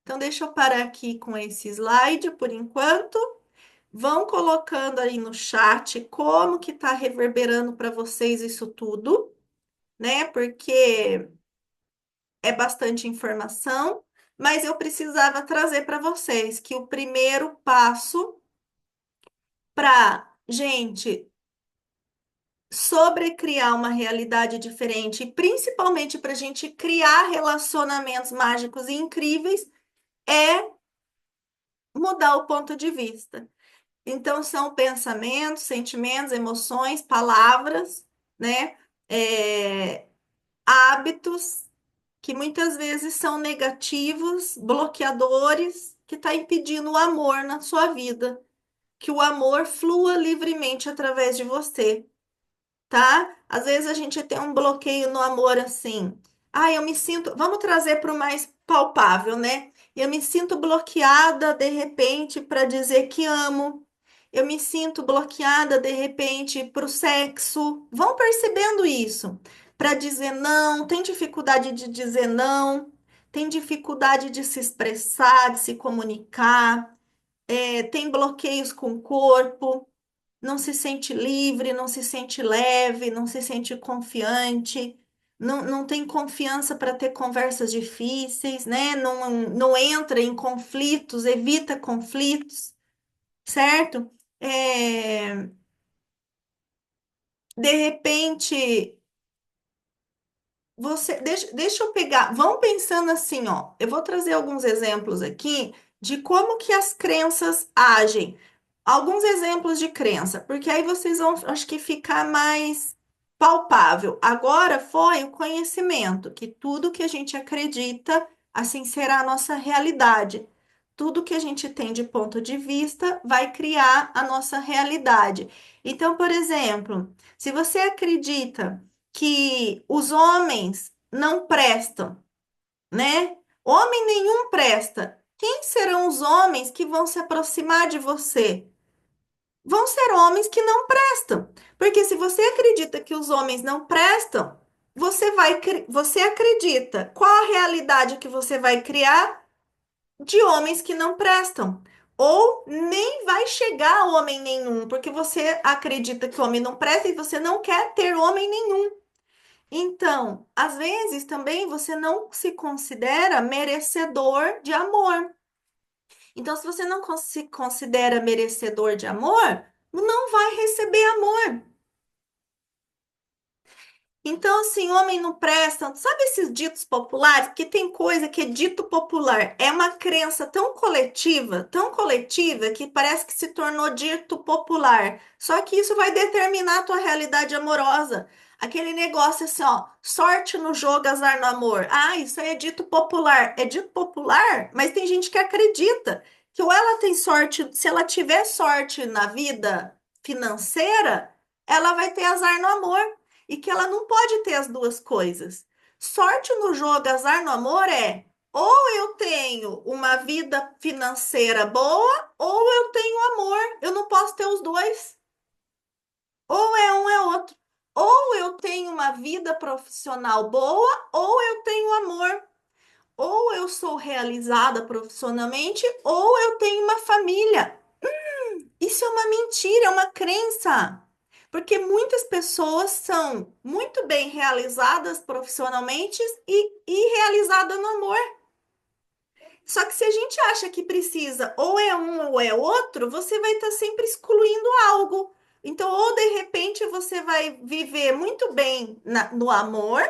Então, deixa eu parar aqui com esse slide por enquanto. Vão colocando aí no chat como que tá reverberando para vocês isso tudo, né? Porque é bastante informação, mas eu precisava trazer para vocês que o primeiro passo para, gente, sobrecriar uma realidade diferente, e principalmente para a gente criar relacionamentos mágicos e incríveis, é mudar o ponto de vista. Então, são pensamentos, sentimentos, emoções, palavras, né? É, hábitos que muitas vezes são negativos, bloqueadores, que está impedindo o amor na sua vida, que o amor flua livremente através de você, tá? Às vezes a gente tem um bloqueio no amor assim. Ah, eu me sinto. Vamos trazer para o mais palpável, né? Eu me sinto bloqueada de repente para dizer que amo. Eu me sinto bloqueada de repente para o sexo. Vão percebendo isso. Para dizer não, tem dificuldade de dizer não, tem dificuldade de se expressar, de se comunicar, tem bloqueios com o corpo, não se sente livre, não se sente leve, não se sente confiante, não tem confiança para ter conversas difíceis, né? Não entra em conflitos, evita conflitos, certo? É, de repente, deixa eu pegar, vão pensando assim, ó. Eu vou trazer alguns exemplos aqui de como que as crenças agem. Alguns exemplos de crença, porque aí vocês vão, acho que ficar mais palpável. Agora foi o conhecimento, que tudo que a gente acredita, assim será a nossa realidade. Tudo que a gente tem de ponto de vista vai criar a nossa realidade. Então, por exemplo, se você acredita que os homens não prestam, né? Homem nenhum presta. Quem serão os homens que vão se aproximar de você? Vão ser homens que não prestam. Porque se você acredita que os homens não prestam, você acredita. Qual a realidade que você vai criar de homens que não prestam? Ou nem vai chegar homem nenhum, porque você acredita que homem não presta e você não quer ter homem nenhum. Então, às vezes também você não se considera merecedor de amor. Então, se você não se considera merecedor de amor, não vai receber amor. Então, assim, homem não presta. Sabe esses ditos populares? Porque tem coisa que é dito popular. É uma crença tão coletiva, que parece que se tornou dito popular. Só que isso vai determinar a tua realidade amorosa. Aquele negócio assim, ó, sorte no jogo, azar no amor. Ah, isso aí é dito popular. É dito popular, mas tem gente que acredita que ou ela tem sorte, se ela tiver sorte na vida financeira, ela vai ter azar no amor e que ela não pode ter as duas coisas. Sorte no jogo, azar no amor é ou eu tenho uma vida financeira boa ou eu tenho amor. Eu não posso ter os dois. Ou é um é outro. Ou eu tenho uma vida profissional boa ou eu tenho amor. Ou eu sou realizada profissionalmente ou eu tenho uma família. Isso é uma mentira, é uma crença. Porque muitas pessoas são muito bem realizadas profissionalmente e realizadas no amor. Só que se a gente acha que precisa ou é um ou é outro, você vai estar sempre excluindo algo. Então, ou de repente você vai viver muito bem no amor,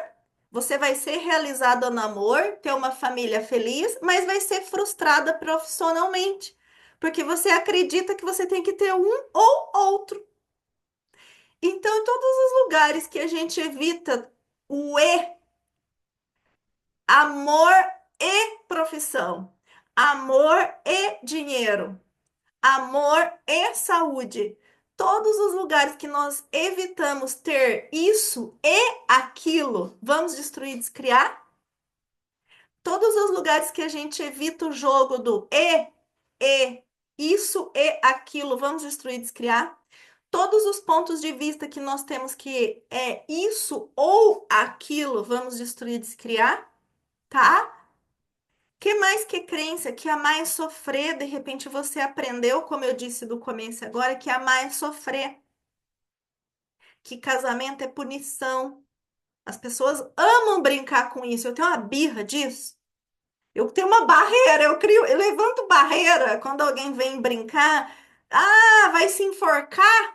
você vai ser realizada no amor, ter uma família feliz, mas vai ser frustrada profissionalmente. Porque você acredita que você tem que ter um ou outro. Então, em todos os lugares que a gente evita o amor e profissão, amor e dinheiro, amor e saúde, todos os lugares que nós evitamos ter isso e aquilo, vamos destruir, descriar? Todos os lugares que a gente evita o jogo do e, isso e aquilo, vamos destruir, descriar? todos os pontos de vista que nós temos que é isso ou aquilo, vamos destruir, descriar, tá? Que mais que crença? Que amar é sofrer. De repente você aprendeu, como eu disse do começo agora, que amar é sofrer, que casamento é punição. As pessoas amam brincar com isso. Eu tenho uma birra disso. Eu tenho uma barreira, eu levanto barreira quando alguém vem brincar. Ah, vai se enforcar?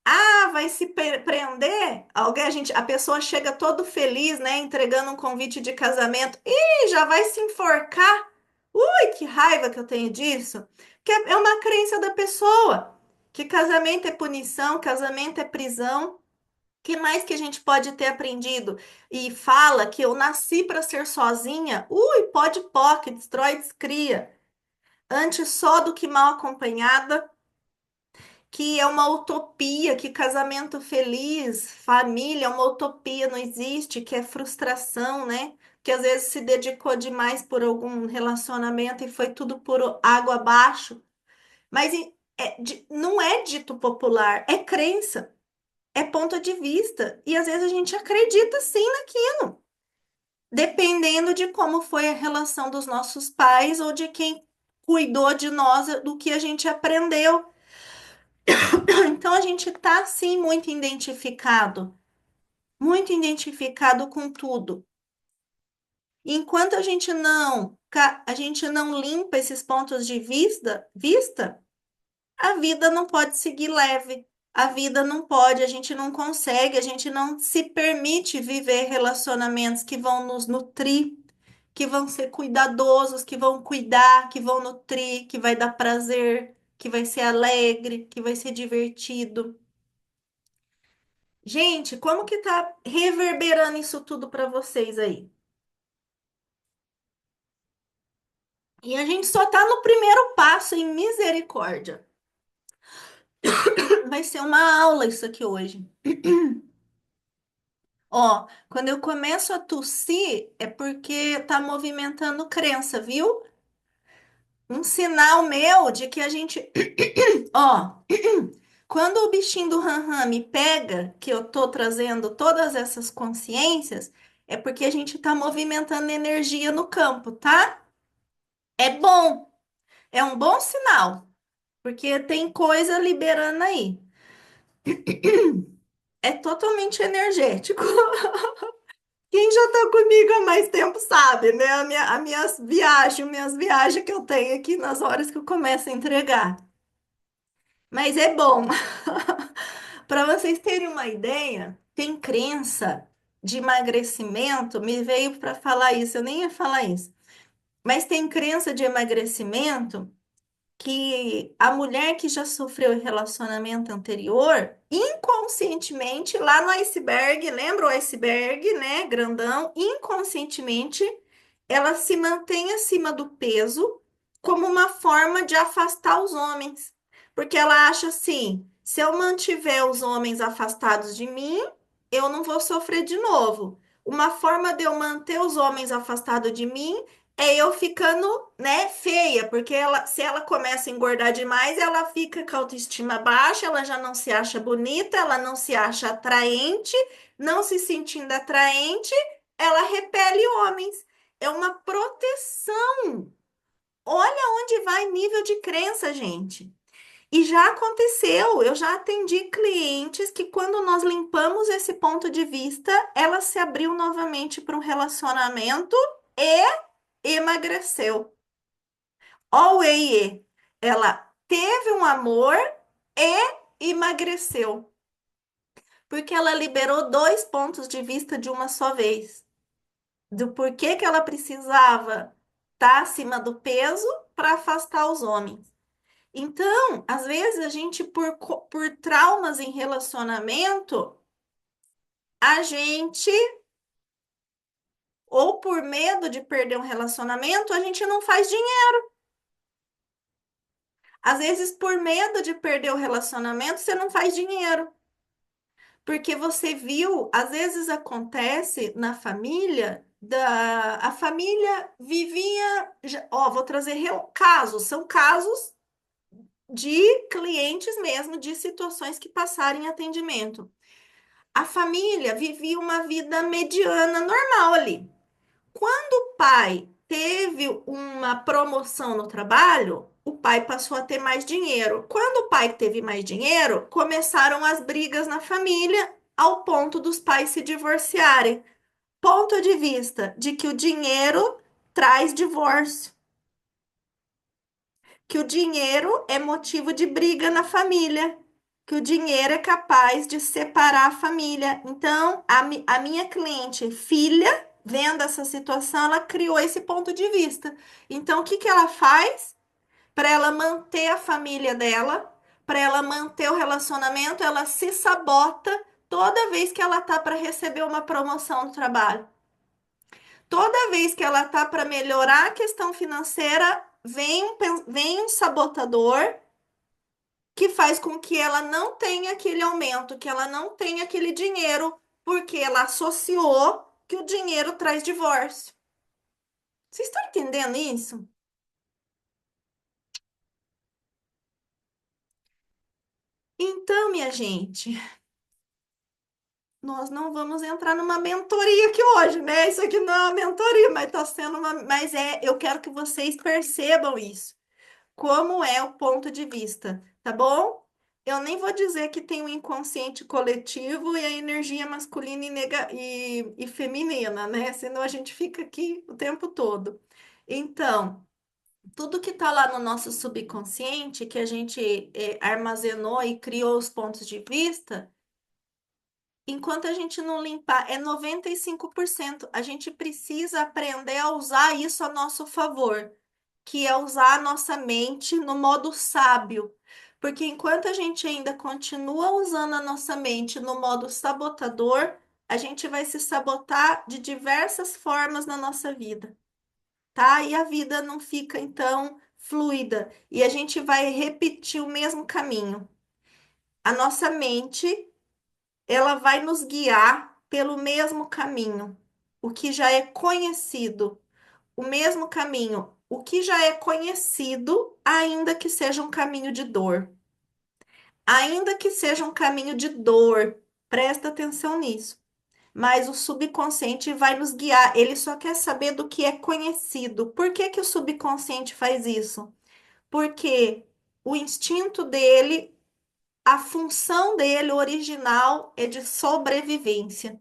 Ah, vai se prender? Alguém, a pessoa chega todo feliz, né, entregando um convite de casamento. Ih, já vai se enforcar? Ui, que raiva que eu tenho disso. Que é uma crença da pessoa. Que casamento é punição, casamento é prisão. Que mais que a gente pode ter aprendido? E fala que eu nasci para ser sozinha. Ui, pode pó, que destrói, descria. Antes só do que mal acompanhada, que é uma utopia, que casamento feliz, família é uma utopia, não existe, que é frustração, né? Que às vezes se dedicou demais por algum relacionamento e foi tudo por água abaixo. Mas não é dito popular, é crença, é ponto de vista. E às vezes a gente acredita sim naquilo, dependendo de como foi a relação dos nossos pais ou de quem cuidou de nós, do que a gente aprendeu. Então a gente está sim muito identificado com tudo. Enquanto a gente não limpa esses pontos de vista, a vida não pode seguir leve. A vida não pode, a gente não consegue, a gente não se permite viver relacionamentos que vão nos nutrir, que vão ser cuidadosos, que vão cuidar, que vão nutrir, que vai dar prazer, que vai ser alegre, que vai ser divertido. Gente, como que tá reverberando isso tudo para vocês aí? E a gente só tá no primeiro passo em misericórdia. Vai ser uma aula isso aqui hoje. Ó, quando eu começo a tossir, é porque tá movimentando crença, viu? Um sinal meu de que a gente. Ó, quando o bichinho do ram me pega, que eu tô trazendo todas essas consciências, é porque a gente tá movimentando energia no campo, tá? É bom, é um bom sinal, porque tem coisa liberando aí. É totalmente energético. Quem já tá comigo há mais tempo sabe, né? Minhas viagens que eu tenho aqui nas horas que eu começo a entregar. Mas é bom. Para vocês terem uma ideia, tem crença de emagrecimento, me veio para falar isso, eu nem ia falar isso. Mas tem crença de emagrecimento que a mulher que já sofreu relacionamento anterior, inconscientemente, lá no iceberg, lembra o iceberg, né, grandão? Inconscientemente, ela se mantém acima do peso como uma forma de afastar os homens. Porque ela acha assim: se eu mantiver os homens afastados de mim, eu não vou sofrer de novo. Uma forma de eu manter os homens afastados de mim é eu ficando, né, feia, porque se ela começa a engordar demais, ela fica com a autoestima baixa, ela já não se acha bonita, ela não se acha atraente, não se sentindo atraente, ela repele homens. É uma proteção. Olha onde vai nível de crença, gente. E já aconteceu, eu já atendi clientes que quando nós limpamos esse ponto de vista, ela se abriu novamente para um relacionamento e emagreceu. Oiê, ela teve um amor e emagreceu, porque ela liberou dois pontos de vista de uma só vez, do porquê que ela precisava estar acima do peso para afastar os homens. Então, às vezes a gente, por traumas em relacionamento, a gente, ou por medo de perder um relacionamento, a gente não faz dinheiro. Às vezes, por medo de perder o relacionamento, você não faz dinheiro. Porque você viu, às vezes acontece na família, a família vivia, ó, vou trazer casos, são casos de clientes mesmo, de situações que passaram em atendimento. A família vivia uma vida mediana, normal ali. Quando o pai teve uma promoção no trabalho, o pai passou a ter mais dinheiro. Quando o pai teve mais dinheiro, começaram as brigas na família, ao ponto dos pais se divorciarem. Ponto de vista de que o dinheiro traz divórcio, que o dinheiro é motivo de briga na família, que o dinheiro é capaz de separar a família. Então, a minha cliente, filha, vendo essa situação, ela criou esse ponto de vista. Então, o que que ela faz? Para ela manter a família dela, para ela manter o relacionamento, ela se sabota toda vez que ela tá para receber uma promoção no trabalho. Toda vez que ela tá para melhorar a questão financeira, vem um sabotador que faz com que ela não tenha aquele aumento, que ela não tenha aquele dinheiro, porque ela associou que o dinheiro traz divórcio. Vocês estão entendendo isso? Então, minha gente, nós não vamos entrar numa mentoria aqui hoje, né? Isso aqui não é uma mentoria, mas tá sendo uma, mas eu quero que vocês percebam isso. Como é o ponto de vista, tá bom? Eu nem vou dizer que tem o inconsciente coletivo e a energia masculina e feminina, né? Senão a gente fica aqui o tempo todo. Então, tudo que está lá no nosso subconsciente, que a gente armazenou e criou os pontos de vista, enquanto a gente não limpar, é 95%. A gente precisa aprender a usar isso a nosso favor, que é usar a nossa mente no modo sábio. Porque enquanto a gente ainda continua usando a nossa mente no modo sabotador, a gente vai se sabotar de diversas formas na nossa vida, tá? E a vida não fica então fluida e a gente vai repetir o mesmo caminho. A nossa mente, ela vai nos guiar pelo mesmo caminho, o que já é conhecido, o mesmo caminho, o que já é conhecido, ainda que seja um caminho de dor. Ainda que seja um caminho de dor, presta atenção nisso. Mas o subconsciente vai nos guiar, ele só quer saber do que é conhecido. Por que que o subconsciente faz isso? Porque o instinto dele, a função dele original é de sobrevivência.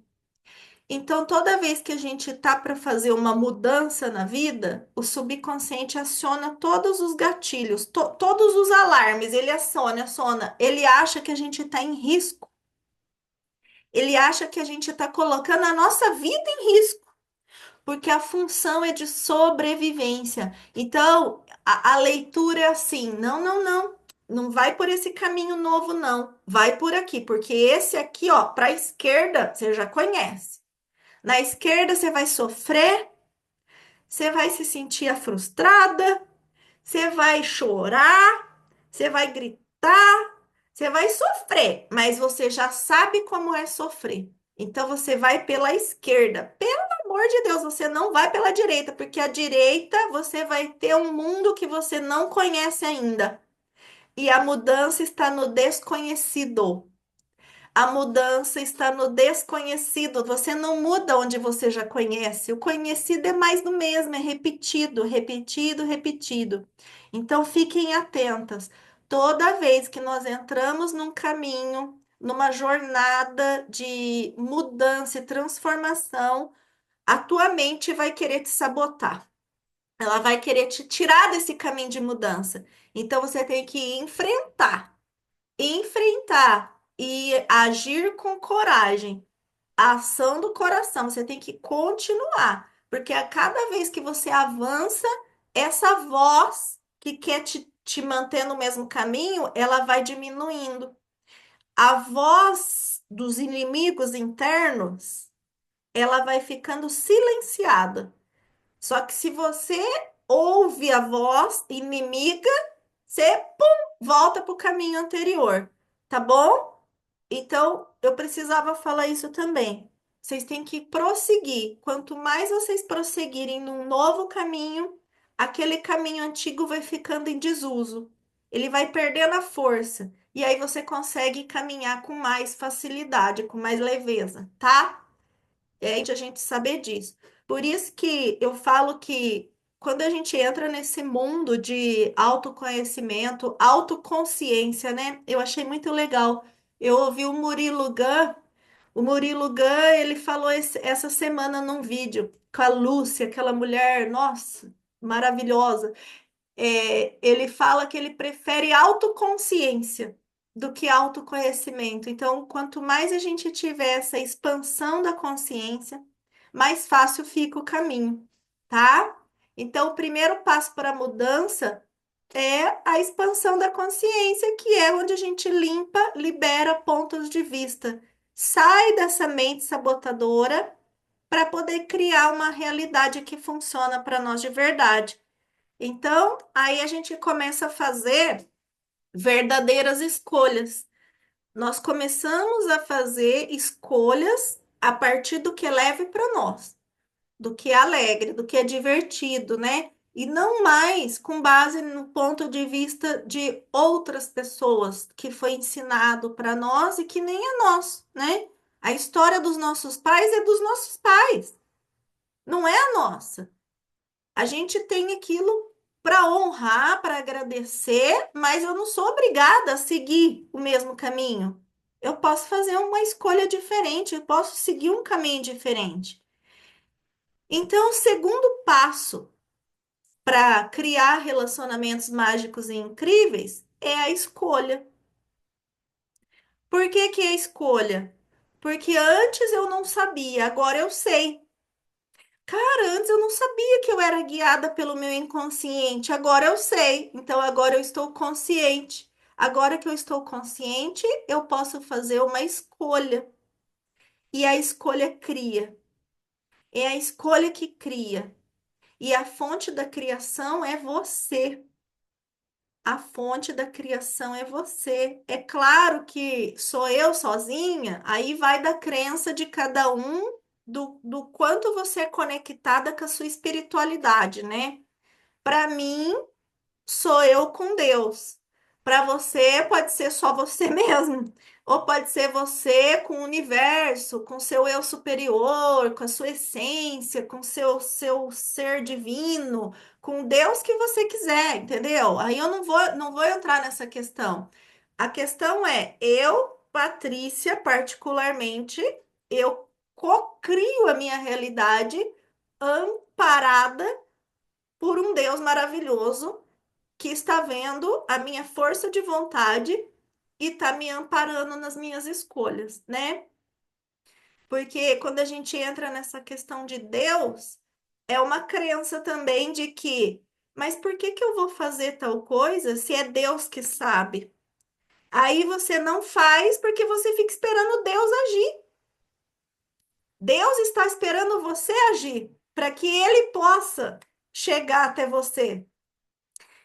Então, toda vez que a gente tá para fazer uma mudança na vida, o subconsciente aciona todos os gatilhos, todos os alarmes, ele aciona. Ele acha que a gente está em risco. Ele acha que a gente está colocando a nossa vida em risco, porque a função é de sobrevivência. Então, a leitura é assim: não, não, não. Não vai por esse caminho novo, não. Vai por aqui, porque esse aqui, ó, para a esquerda, você já conhece. Na esquerda, você vai sofrer, você vai se sentir frustrada, você vai chorar, você vai gritar, você vai sofrer, mas você já sabe como é sofrer. Então você vai pela esquerda. Pelo amor de Deus, você não vai pela direita, porque a direita você vai ter um mundo que você não conhece ainda. E a mudança está no desconhecido. A mudança está no desconhecido. Você não muda onde você já conhece. O conhecido é mais do mesmo, é repetido, repetido, repetido. Então fiquem atentas. Toda vez que nós entramos num caminho, numa jornada de mudança e transformação, a tua mente vai querer te sabotar. Ela vai querer te tirar desse caminho de mudança. Então você tem que enfrentar e agir com coragem. A ação do coração, você tem que continuar, porque a cada vez que você avança, essa voz que quer te manter no mesmo caminho, ela vai diminuindo. A voz dos inimigos internos, ela vai ficando silenciada. Só que se você ouve a voz inimiga, você, pum, volta para o caminho anterior, tá bom? Então, eu precisava falar isso também. Vocês têm que prosseguir. Quanto mais vocês prosseguirem num novo caminho, aquele caminho antigo vai ficando em desuso. ele vai perdendo a força. E aí você consegue caminhar com mais facilidade, com mais leveza, tá? É importante a gente saber disso. Por isso que eu falo que quando a gente entra nesse mundo de autoconhecimento, autoconsciência, né? Eu achei muito legal. Eu ouvi o Murilo Gun, ele falou essa semana num vídeo com a Lúcia, aquela mulher, nossa, maravilhosa. Ele fala que ele prefere autoconsciência do que autoconhecimento. Então, quanto mais a gente tiver essa expansão da consciência, mais fácil fica o caminho, tá? Então, o primeiro passo para a mudança é a expansão da consciência, que é onde a gente limpa, libera pontos de vista, sai dessa mente sabotadora para poder criar uma realidade que funciona para nós de verdade. Então, aí a gente começa a fazer verdadeiras escolhas. Nós começamos a fazer escolhas a partir do que é leve para nós, do que é alegre, do que é divertido, né? E não mais com base no ponto de vista de outras pessoas que foi ensinado para nós e que nem é nosso, né? A história dos nossos pais é dos nossos pais, não é a nossa. A gente tem aquilo para honrar, para agradecer, mas eu não sou obrigada a seguir o mesmo caminho. Eu posso fazer uma escolha diferente, eu posso seguir um caminho diferente. Então, o segundo passo para criar relacionamentos mágicos e incríveis é a escolha. Por que que é a escolha? Porque antes eu não sabia, agora eu sei. Cara, antes eu não sabia que eu era guiada pelo meu inconsciente. Agora eu sei. Então agora eu estou consciente. Agora que eu estou consciente, eu posso fazer uma escolha. E a escolha cria. É a escolha que cria. E a fonte da criação é você. A fonte da criação é você. É claro que sou eu sozinha, aí vai da crença de cada um, do quanto você é conectada com a sua espiritualidade, né? Para mim, sou eu com Deus. Para você, pode ser só você mesmo. Ou pode ser você com o universo, com seu eu superior, com a sua essência, com seu ser divino, com Deus que você quiser, entendeu? Aí eu não vou entrar nessa questão. A questão é, eu, Patrícia, particularmente, eu cocrio a minha realidade amparada por um Deus maravilhoso que está vendo a minha força de vontade e está me amparando nas minhas escolhas, né? Porque quando a gente entra nessa questão de Deus, é uma crença também de que, mas por que que eu vou fazer tal coisa se é Deus que sabe? Aí você não faz porque você fica esperando Deus agir. Deus está esperando você agir para que ele possa chegar até você.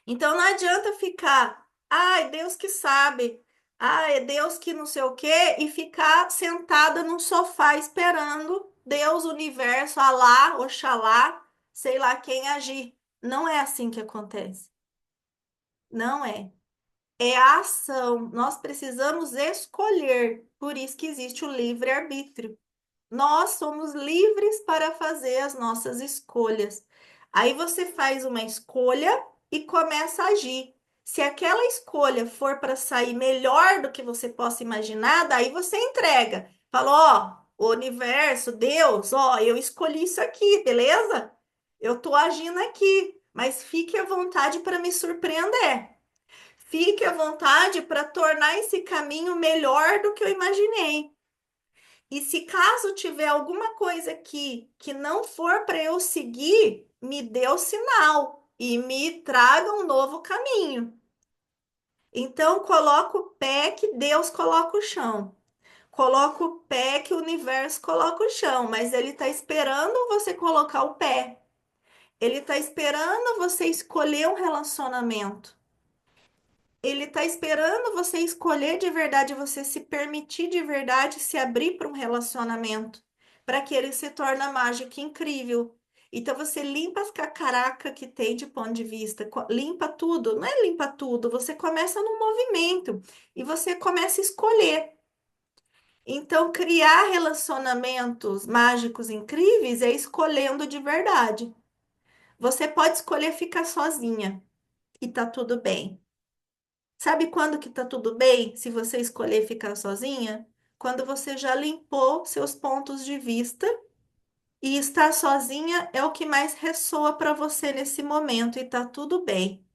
Então não adianta ficar, ai, Deus que sabe, ai, é Deus que não sei o quê, e ficar sentada num sofá esperando Deus, o universo, Alá, Oxalá, sei lá quem agir. Não é assim que acontece. Não é. É a ação. Nós precisamos escolher. Por isso que existe o livre-arbítrio. Nós somos livres para fazer as nossas escolhas. Aí você faz uma escolha e começa a agir. Se aquela escolha for para sair melhor do que você possa imaginar, daí você entrega. Fala, ó, o universo, Deus, ó, eu escolhi isso aqui, beleza? Eu tô agindo aqui, mas fique à vontade para me surpreender. Fique à vontade para tornar esse caminho melhor do que eu imaginei. E se caso tiver alguma coisa aqui que não for para eu seguir, me dê o sinal e me traga um novo caminho. Então, coloca o pé que Deus coloca o chão. Coloca o pé que o universo coloca o chão, mas ele está esperando você colocar o pé. Ele está esperando você escolher um relacionamento. Ele está esperando você escolher de verdade, você se permitir de verdade se abrir para um relacionamento, para que ele se torne mágico e incrível. Então você limpa as cacaracas que tem de ponto de vista, limpa tudo, não é limpa tudo, você começa no movimento e você começa a escolher. Então, criar relacionamentos mágicos incríveis é escolhendo de verdade. Você pode escolher ficar sozinha e tá tudo bem. Sabe quando que tá tudo bem se você escolher ficar sozinha? Quando você já limpou seus pontos de vista e estar sozinha é o que mais ressoa para você nesse momento e tá tudo bem.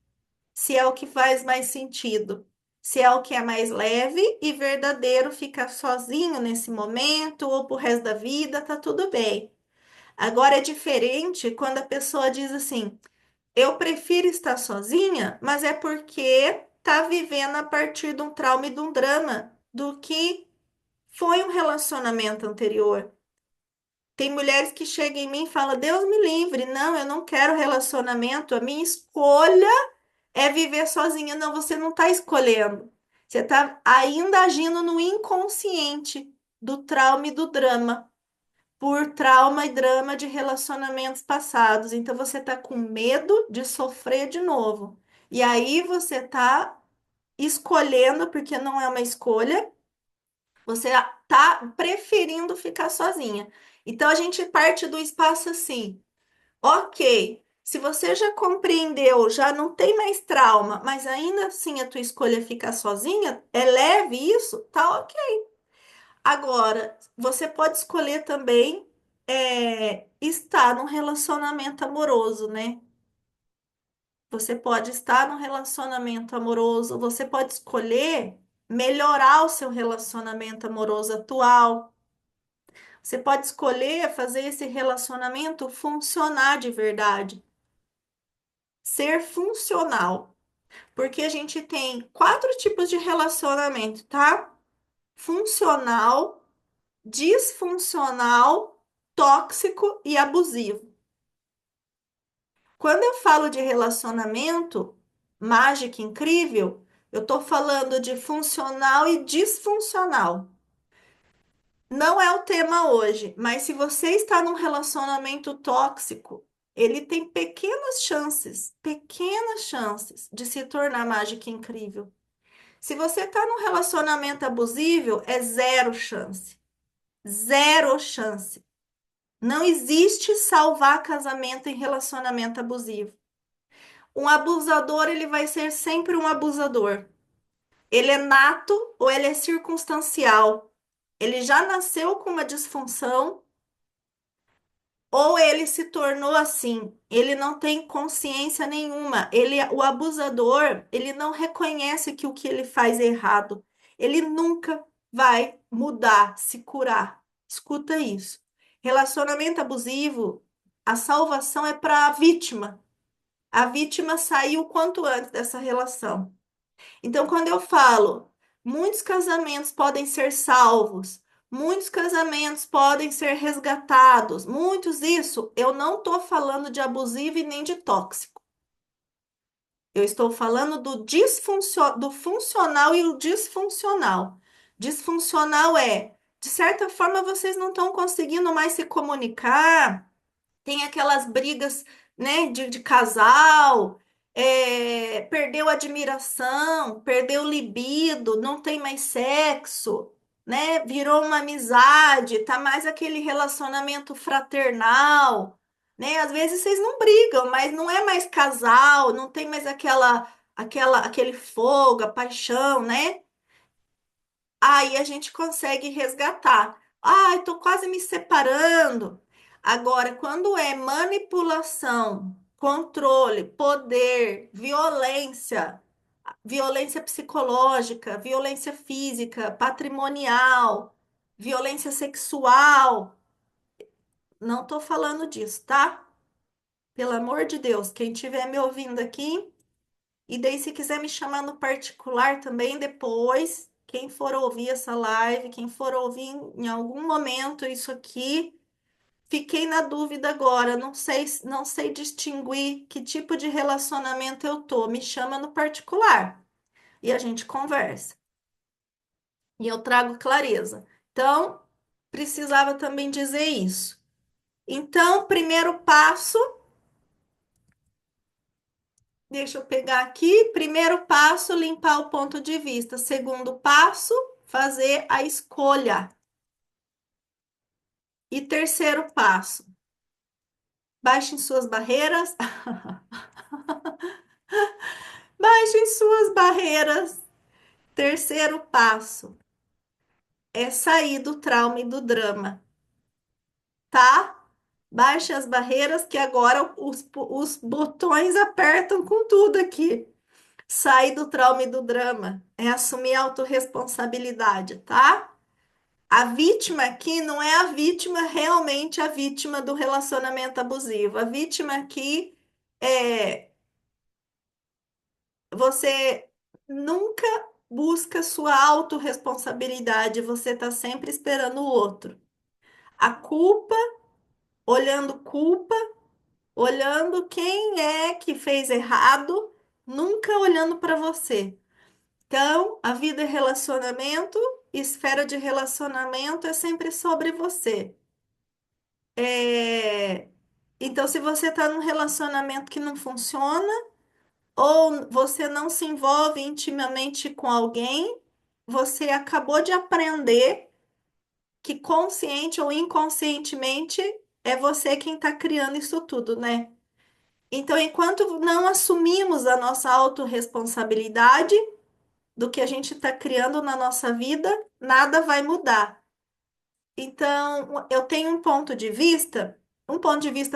Se é o que faz mais sentido, se é o que é mais leve e verdadeiro ficar sozinho nesse momento ou pro resto da vida, tá tudo bem. Agora é diferente quando a pessoa diz assim: eu prefiro estar sozinha, mas é porque tá vivendo a partir de um trauma e de um drama do que foi um relacionamento anterior. Tem mulheres que chegam em mim e falam: Deus me livre, não, eu não quero relacionamento, a minha escolha é viver sozinha. Não, você não está escolhendo. Você está ainda agindo no inconsciente do trauma e do drama, por trauma e drama de relacionamentos passados. Então você está com medo de sofrer de novo. E aí você está escolhendo, porque não é uma escolha, você está preferindo ficar sozinha. Então a gente parte do espaço assim. Ok, se você já compreendeu, já não tem mais trauma, mas ainda assim a tua escolha é ficar sozinha, é leve isso, tá ok. Agora, você pode escolher também estar num relacionamento amoroso, né? Você pode estar num relacionamento amoroso, você pode escolher melhorar o seu relacionamento amoroso atual. Você pode escolher fazer esse relacionamento funcionar de verdade, ser funcional. Porque a gente tem quatro tipos de relacionamento, tá? Funcional, disfuncional, tóxico e abusivo. Quando eu falo de relacionamento mágico, incrível, eu tô falando de funcional e disfuncional. Não é o tema hoje, mas se você está num relacionamento tóxico, ele tem pequenas chances de se tornar mágico e incrível. Se você está num relacionamento abusivo, é zero chance. Zero chance. Não existe salvar casamento em relacionamento abusivo. Um abusador, ele vai ser sempre um abusador. Ele é nato ou ele é circunstancial. Ele já nasceu com uma disfunção ou ele se tornou assim. Ele não tem consciência nenhuma. O abusador, ele não reconhece que o que ele faz é errado. Ele nunca vai mudar, se curar. Escuta isso. Relacionamento abusivo, a salvação é para a vítima. A vítima saiu o quanto antes dessa relação. Então, quando eu falo, muitos casamentos podem ser salvos, muitos casamentos podem ser resgatados, muitos isso, eu não estou falando de abusivo e nem de tóxico. Eu estou falando do funcional e o disfuncional. Disfuncional é, de certa forma, vocês não estão conseguindo mais se comunicar, tem aquelas brigas, né, de casal, perdeu a admiração, perdeu o libido, não tem mais sexo, né? Virou uma amizade, tá mais aquele relacionamento fraternal, né? Às vezes vocês não brigam, mas não é mais casal, não tem mais aquele fogo, a paixão, né? Aí a gente consegue resgatar. Ai, tô quase me separando. Agora, quando é manipulação, controle, poder, violência, violência psicológica, violência física, patrimonial, violência sexual, não tô falando disso, tá? Pelo amor de Deus, quem estiver me ouvindo aqui, e daí, se quiser me chamar no particular também depois, quem for ouvir essa live, quem for ouvir em algum momento isso aqui, fiquei na dúvida agora, não sei distinguir que tipo de relacionamento eu tô. Me chama no particular e a gente conversa. E eu trago clareza. Então, precisava também dizer isso. Então, primeiro passo, deixa eu pegar aqui. Primeiro passo, limpar o ponto de vista. Segundo passo, fazer a escolha. E terceiro passo, baixem suas barreiras. Baixem suas barreiras. Terceiro passo é sair do trauma e do drama, tá? Baixe as barreiras que agora os botões apertam com tudo aqui. Sair do trauma e do drama é assumir a autorresponsabilidade, tá? A vítima aqui não é a vítima, realmente a vítima do relacionamento abusivo. A vítima aqui é você nunca busca sua autorresponsabilidade, você está sempre esperando o outro. A culpa, olhando quem é que fez errado, nunca olhando para você. Então, a vida é relacionamento, esfera de relacionamento é sempre sobre você. É, Então, se você está num relacionamento que não funciona, ou você não se envolve intimamente com alguém, você acabou de aprender que consciente ou inconscientemente é você quem está criando isso tudo, né? Então, enquanto não assumimos a nossa autorresponsabilidade do que a gente está criando na nossa vida, nada vai mudar. Então, eu tenho um ponto de vista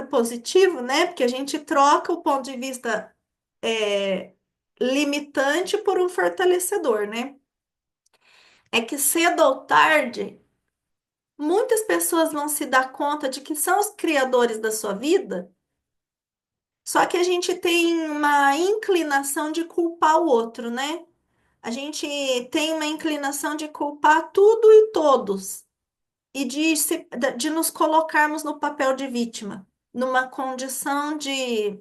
positivo, né? Porque a gente troca o ponto de vista é, limitante por um fortalecedor, né? É que cedo ou tarde, muitas pessoas vão se dar conta de que são os criadores da sua vida, só que a gente tem uma inclinação de culpar o outro, né? A gente tem uma inclinação de culpar tudo e todos e de nos colocarmos no papel de vítima, numa condição de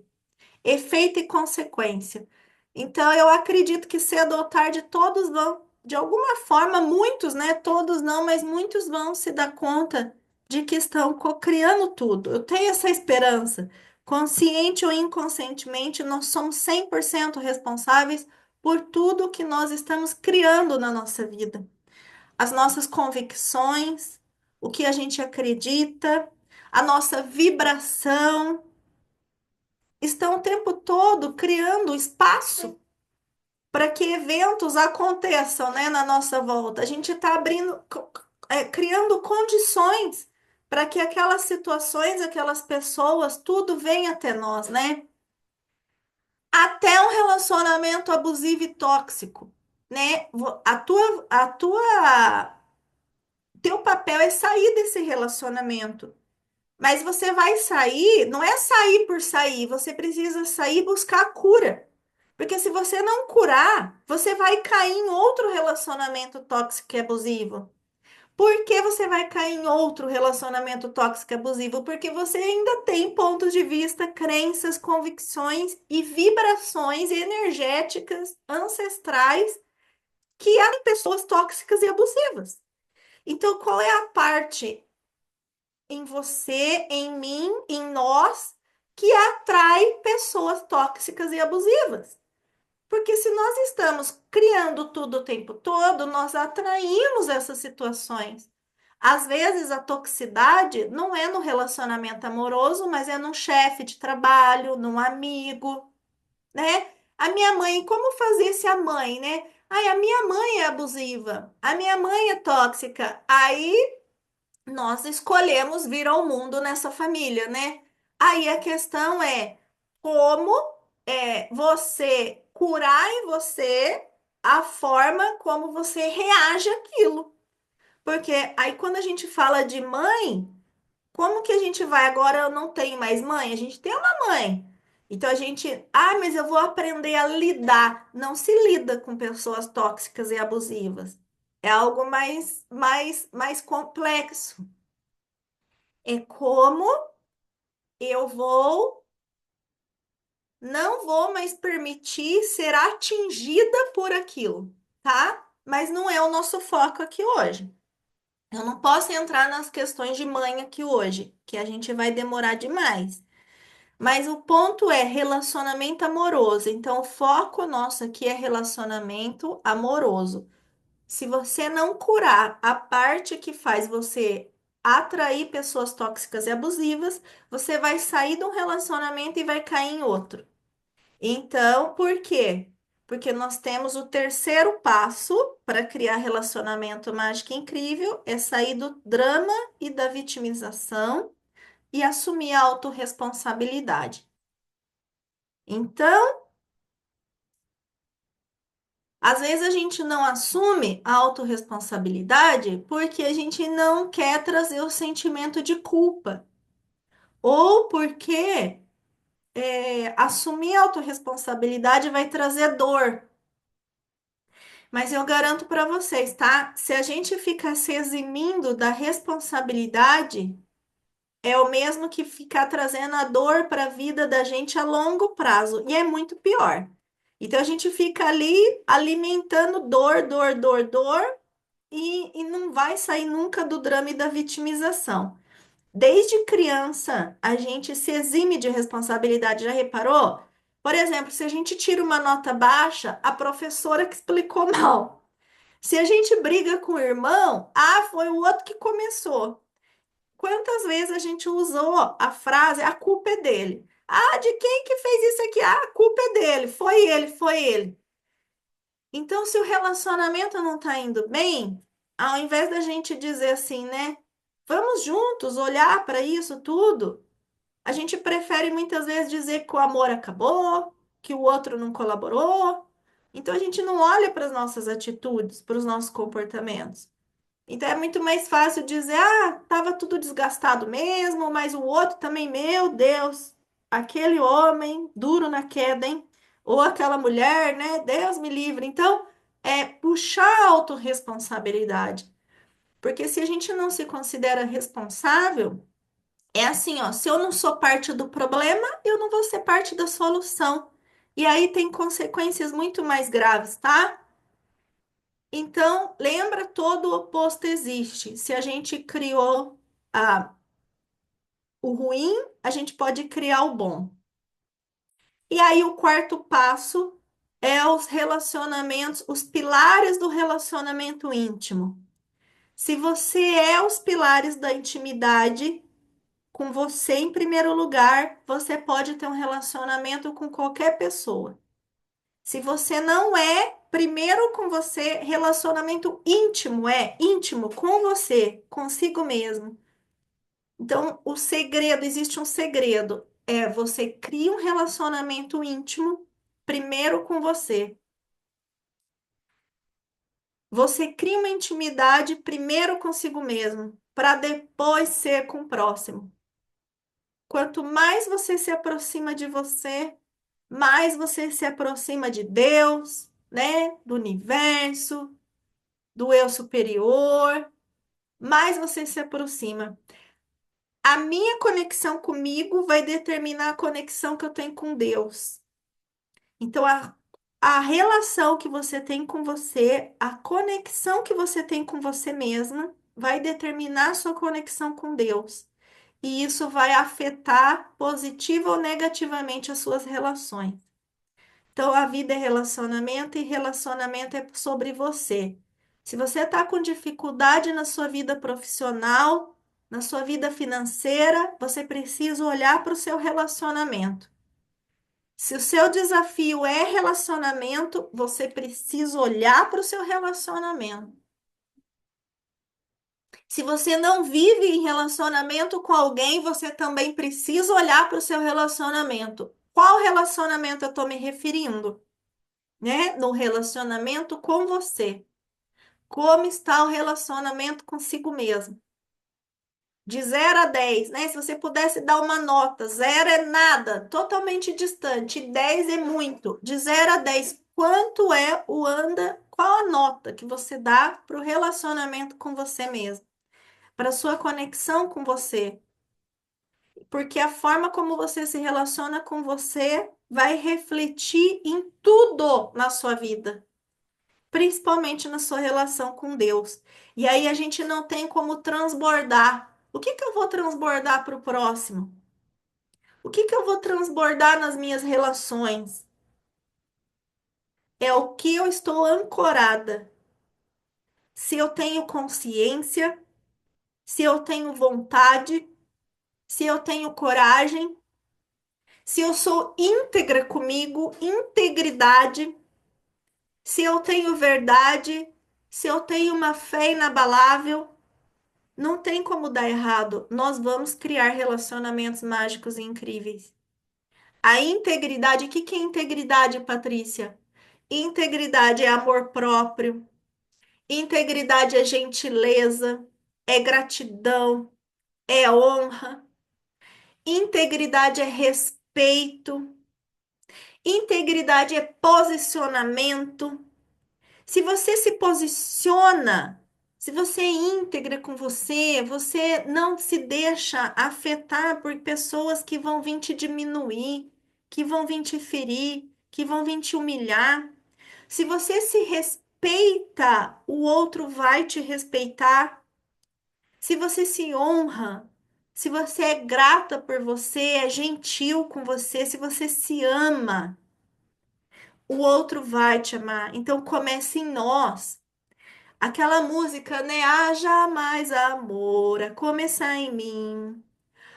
efeito e consequência. Então, eu acredito que cedo ou tarde todos vão, de alguma forma, muitos, né? Todos não, mas muitos vão se dar conta de que estão co-criando tudo. Eu tenho essa esperança. Consciente ou inconscientemente, nós somos 100% responsáveis por tudo que nós estamos criando na nossa vida. As nossas convicções, o que a gente acredita, a nossa vibração estão o tempo todo criando espaço para que eventos aconteçam, né, na nossa volta. A gente está criando condições para que aquelas situações, aquelas pessoas, tudo venha até nós, né? Até um relacionamento abusivo e tóxico, né? Teu papel é sair desse relacionamento. Mas você vai sair, não é sair por sair, você precisa sair e buscar a cura. Porque se você não curar, você vai cair em outro relacionamento tóxico e abusivo. Por que você vai cair em outro relacionamento tóxico e abusivo? Porque você ainda tem pontos de vista, crenças, convicções e vibrações energéticas ancestrais que há em pessoas tóxicas e abusivas. Então, qual é a parte em você, em mim, em nós, que atrai pessoas tóxicas e abusivas? Porque se nós estamos criando tudo o tempo todo, nós atraímos essas situações. Às vezes a toxicidade não é no relacionamento amoroso, mas é num chefe de trabalho, num amigo, né? A minha mãe, como fazer se a mãe, né? Ai, a minha mãe é abusiva, a minha mãe é tóxica. Aí nós escolhemos vir ao mundo nessa família, né? Aí a questão é como você curar em você a forma como você reage àquilo. Porque aí quando a gente fala de mãe, como que a gente vai? Agora eu não tenho mais mãe, a gente tem uma mãe. Então a gente, mas eu vou aprender a lidar. Não se lida com pessoas tóxicas e abusivas. É algo mais complexo. É como eu não vou mais permitir ser atingida por aquilo, tá? Mas não é o nosso foco aqui hoje. Eu não posso entrar nas questões de mãe aqui hoje, que a gente vai demorar demais. Mas o ponto é relacionamento amoroso. Então, o foco nosso aqui é relacionamento amoroso. Se você não curar a parte que faz você atrair pessoas tóxicas e abusivas, você vai sair de um relacionamento e vai cair em outro. Então, por quê? Porque nós temos o terceiro passo para criar relacionamento mágico e incrível, é sair do drama e da vitimização e assumir a autorresponsabilidade. Então, às vezes a gente não assume a autorresponsabilidade porque a gente não quer trazer o sentimento de culpa. Ou porque assumir a autorresponsabilidade vai trazer dor. Mas eu garanto para vocês, tá? Se a gente ficar se eximindo da responsabilidade, é o mesmo que ficar trazendo a dor para a vida da gente a longo prazo. E é muito pior. Então a gente fica ali alimentando dor, dor, dor, dor e não vai sair nunca do drama e da vitimização. Desde criança, a gente se exime de responsabilidade, já reparou? Por exemplo, se a gente tira uma nota baixa, a professora que explicou mal. Se a gente briga com o irmão, foi o outro que começou. Quantas vezes a gente usou a frase, a culpa é dele? De quem que fez isso aqui? A culpa é dele, foi ele, foi ele. Então, se o relacionamento não tá indo bem, ao invés da gente dizer assim, né? Vamos juntos olhar para isso tudo, a gente prefere muitas vezes dizer que o amor acabou, que o outro não colaborou. Então, a gente não olha para as nossas atitudes, para os nossos comportamentos. Então é muito mais fácil dizer, tava tudo desgastado mesmo, mas o outro também, meu Deus, aquele homem duro na queda, hein? Ou aquela mulher, né? Deus me livre. Então, é puxar a autorresponsabilidade. Porque se a gente não se considera responsável, é assim, ó, se eu não sou parte do problema, eu não vou ser parte da solução. E aí tem consequências muito mais graves, tá? Então, lembra, todo o oposto existe. Se a gente criou o ruim, a gente pode criar o bom. E aí, o quarto passo é os relacionamentos, os pilares do relacionamento íntimo. Se você é os pilares da intimidade, com você em primeiro lugar, você pode ter um relacionamento com qualquer pessoa. Se você não é, primeiro com você, relacionamento íntimo é íntimo com você, consigo mesmo. Então, o segredo, existe um segredo, é você cria um relacionamento íntimo primeiro com você. Você cria uma intimidade primeiro consigo mesmo, para depois ser com o próximo. Quanto mais você se aproxima de você, mais você se aproxima de Deus, né? Do universo, do eu superior, mais você se aproxima. A minha conexão comigo vai determinar a conexão que eu tenho com Deus. Então, a relação que você tem com você, a conexão que você tem com você mesma, vai determinar a sua conexão com Deus. E isso vai afetar positiva ou negativamente as suas relações. Então, a vida é relacionamento e relacionamento é sobre você. Se você está com dificuldade na sua vida profissional, na sua vida financeira, você precisa olhar para o seu relacionamento. Se o seu desafio é relacionamento, você precisa olhar para o seu relacionamento. Se você não vive em relacionamento com alguém, você também precisa olhar para o seu relacionamento. Qual relacionamento eu estou me referindo? Né? No relacionamento com você. Como está o relacionamento consigo mesmo? De 0 a 10, né? Se você pudesse dar uma nota, 0 é nada, totalmente distante, 10 é muito. De 0 a 10, quanto é o anda? Qual a nota que você dá para o relacionamento com você mesmo? Para sua conexão com você? Porque a forma como você se relaciona com você vai refletir em tudo na sua vida. principalmente na sua relação com Deus. E aí a gente não tem como transbordar. O que que eu vou transbordar para o próximo? O que que eu vou transbordar nas minhas relações? É o que eu estou ancorada. Se eu tenho consciência, se eu tenho vontade, se eu tenho coragem, se eu sou íntegra comigo, integridade, se eu tenho verdade, se eu tenho uma fé inabalável, não tem como dar errado. Nós vamos criar relacionamentos mágicos e incríveis. A integridade, o que que é integridade, Patrícia? Integridade é amor próprio, integridade é gentileza, é gratidão, é honra, integridade é respeito, integridade é posicionamento. Se você se posiciona, se você é íntegra com você, você não se deixa afetar por pessoas que vão vir te diminuir, que vão vir te ferir, que vão vir te humilhar. Se você se respeita, o outro vai te respeitar. Se você se honra, se você é grata por você, é gentil com você, se você se ama, o outro vai te amar. Então comece em nós. Aquela música, né? Haja mais amor a começar em mim.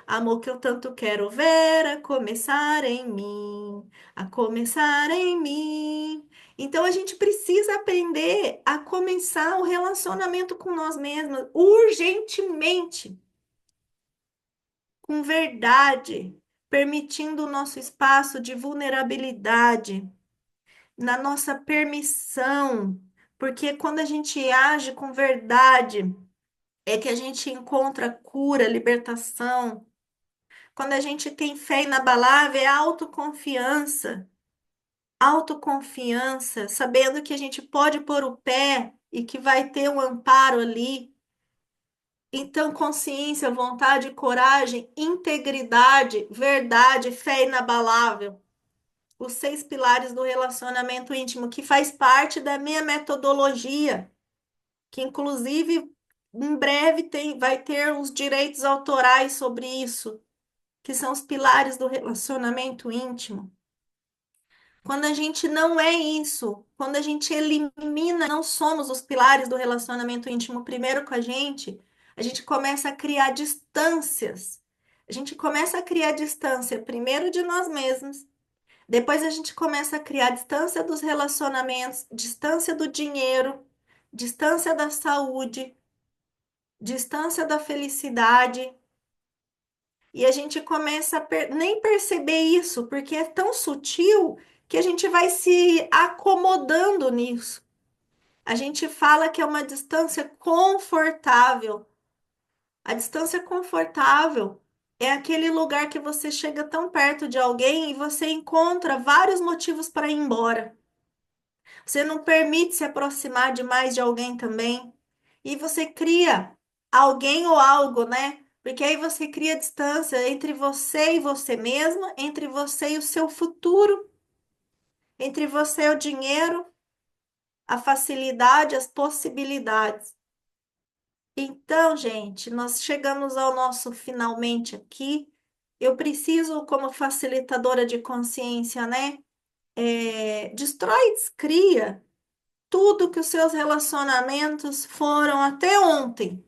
Amor que eu tanto quero ver a começar em mim, a começar em mim. Então a gente precisa aprender a começar o relacionamento com nós mesmos urgentemente, com verdade, permitindo o nosso espaço de vulnerabilidade, na nossa permissão, porque quando a gente age com verdade, é que a gente encontra cura, libertação. Quando a gente tem fé inabalável, é autoconfiança. Autoconfiança, sabendo que a gente pode pôr o pé e que vai ter um amparo ali. Então, consciência, vontade, coragem, integridade, verdade, fé inabalável. Os 6 pilares do relacionamento íntimo, que faz parte da minha metodologia, que inclusive em breve vai ter os direitos autorais sobre isso, que são os pilares do relacionamento íntimo. Quando a gente não é isso, quando a gente elimina, não somos os pilares do relacionamento íntimo primeiro com a gente começa a criar distâncias. A gente começa a criar distância primeiro de nós mesmos, depois a gente começa a criar distância dos relacionamentos, distância do dinheiro, distância da saúde, distância da felicidade. E a gente começa a nem perceber isso, porque é tão sutil que a gente vai se acomodando nisso. A gente fala que é uma distância confortável. A distância confortável é aquele lugar que você chega tão perto de alguém e você encontra vários motivos para ir embora. Você não permite se aproximar demais de alguém também. E você cria alguém ou algo, né? Porque aí você cria distância entre você e você mesma, entre você e o seu futuro, entre você e o dinheiro, a facilidade, as possibilidades. Então, gente, nós chegamos ao nosso finalmente aqui. Eu preciso, como facilitadora de consciência, né? Destrói e descria tudo que os seus relacionamentos foram até ontem.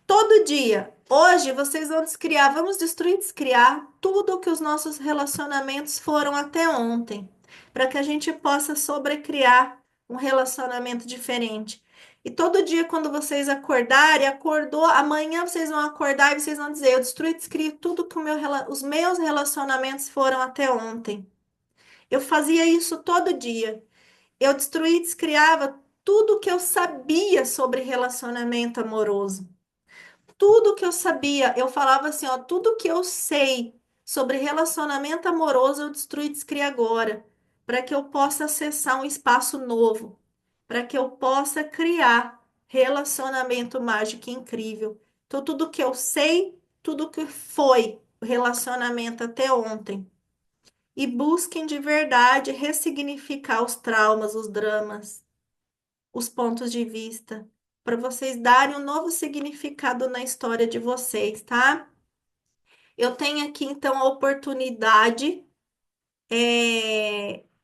Todo dia. Hoje vocês vão descriar, vamos destruir e descriar tudo que os nossos relacionamentos foram até ontem, para que a gente possa sobrecriar um relacionamento diferente. E todo dia, quando vocês acordarem, acordou, amanhã vocês vão acordar e vocês vão dizer: eu destruí e descrevi tudo que os meus relacionamentos foram até ontem. Eu fazia isso todo dia. Eu destruí e descriava tudo que eu sabia sobre relacionamento amoroso. Tudo que eu sabia, eu falava assim, ó, tudo que eu sei sobre relacionamento amoroso, eu destruí e descrevi agora, para que eu possa acessar um espaço novo, para que eu possa criar relacionamento mágico e incrível. Então, tudo que eu sei, tudo que foi o relacionamento até ontem. E busquem de verdade ressignificar os traumas, os dramas. os pontos de vista, para vocês darem um novo significado na história de vocês, tá? Eu tenho aqui então a oportunidade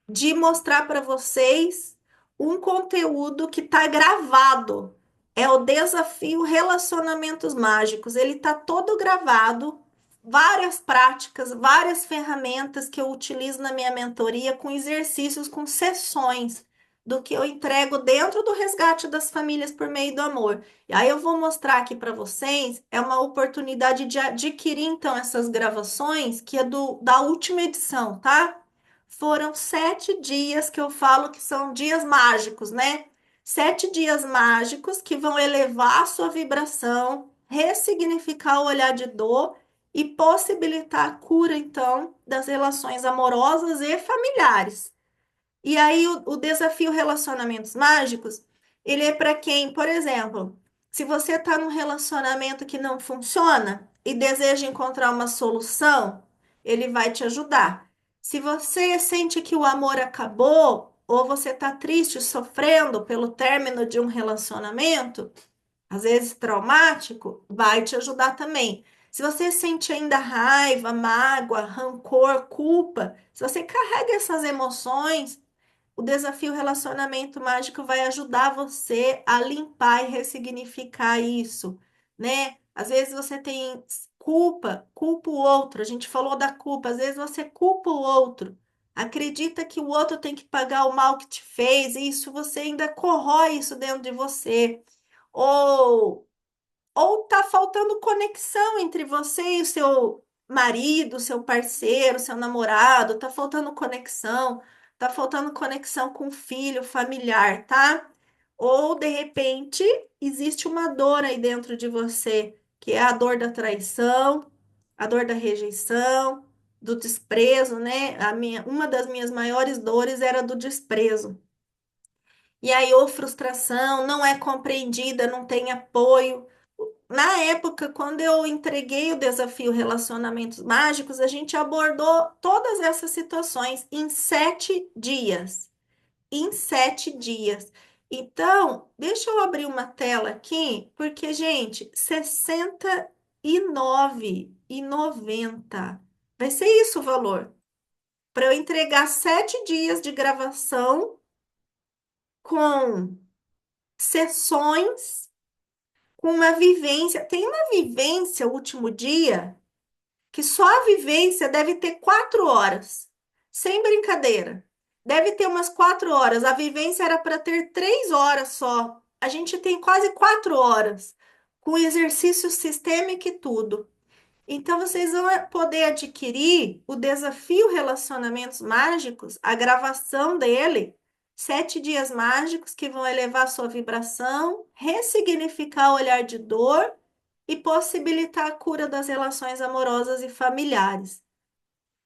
de mostrar para vocês um conteúdo que está gravado. É o desafio Relacionamentos Mágicos. Ele está todo gravado, várias práticas, várias ferramentas que eu utilizo na minha mentoria, com exercícios, com sessões do que eu entrego dentro do resgate das famílias por meio do amor. E aí eu vou mostrar aqui para vocês, é uma oportunidade de adquirir então essas gravações, que é da última edição, tá? Foram 7 dias que eu falo que são dias mágicos, né? 7 dias mágicos que vão elevar a sua vibração, ressignificar o olhar de dor e possibilitar a cura, então, das relações amorosas e familiares. E aí o desafio Relacionamentos Mágicos, ele é para quem, por exemplo, se você está num relacionamento que não funciona e deseja encontrar uma solução, ele vai te ajudar. Se você sente que o amor acabou ou você está triste, sofrendo pelo término de um relacionamento, às vezes traumático, vai te ajudar também. Se você sente ainda raiva, mágoa, rancor, culpa, se você carrega essas emoções, o desafio Relacionamento Mágico vai ajudar você a limpar e ressignificar isso, né? Às vezes você tem culpa o outro. A gente falou da culpa, às vezes você culpa o outro. Acredita que o outro tem que pagar o mal que te fez, e isso você ainda corrói isso dentro de você. Ou tá faltando conexão entre você e o seu marido, seu parceiro, seu namorado, tá faltando conexão, tá faltando conexão com o filho, familiar, tá? Ou de repente existe uma dor aí dentro de você, que é a dor da traição, a dor da rejeição, do desprezo, né? Uma das minhas maiores dores era do desprezo. E aí, ou frustração, não é compreendida, não tem apoio. Na época, quando eu entreguei o desafio Relacionamentos Mágicos, a gente abordou todas essas situações em 7 dias. Em 7 dias. Então, deixa eu abrir uma tela aqui, porque, gente, 69,90. Vai ser isso o valor. Para eu entregar 7 dias de gravação com sessões, com uma vivência. Tem uma vivência, o último dia, que só a vivência deve ter 4 horas. Sem brincadeira. Deve ter umas 4 horas. A vivência era para ter 3 horas só. A gente tem quase 4 horas, com exercício sistêmico e tudo. Então, vocês vão poder adquirir o desafio Relacionamentos Mágicos, a gravação dele, 7 dias mágicos que vão elevar a sua vibração, ressignificar o olhar de dor e possibilitar a cura das relações amorosas e familiares.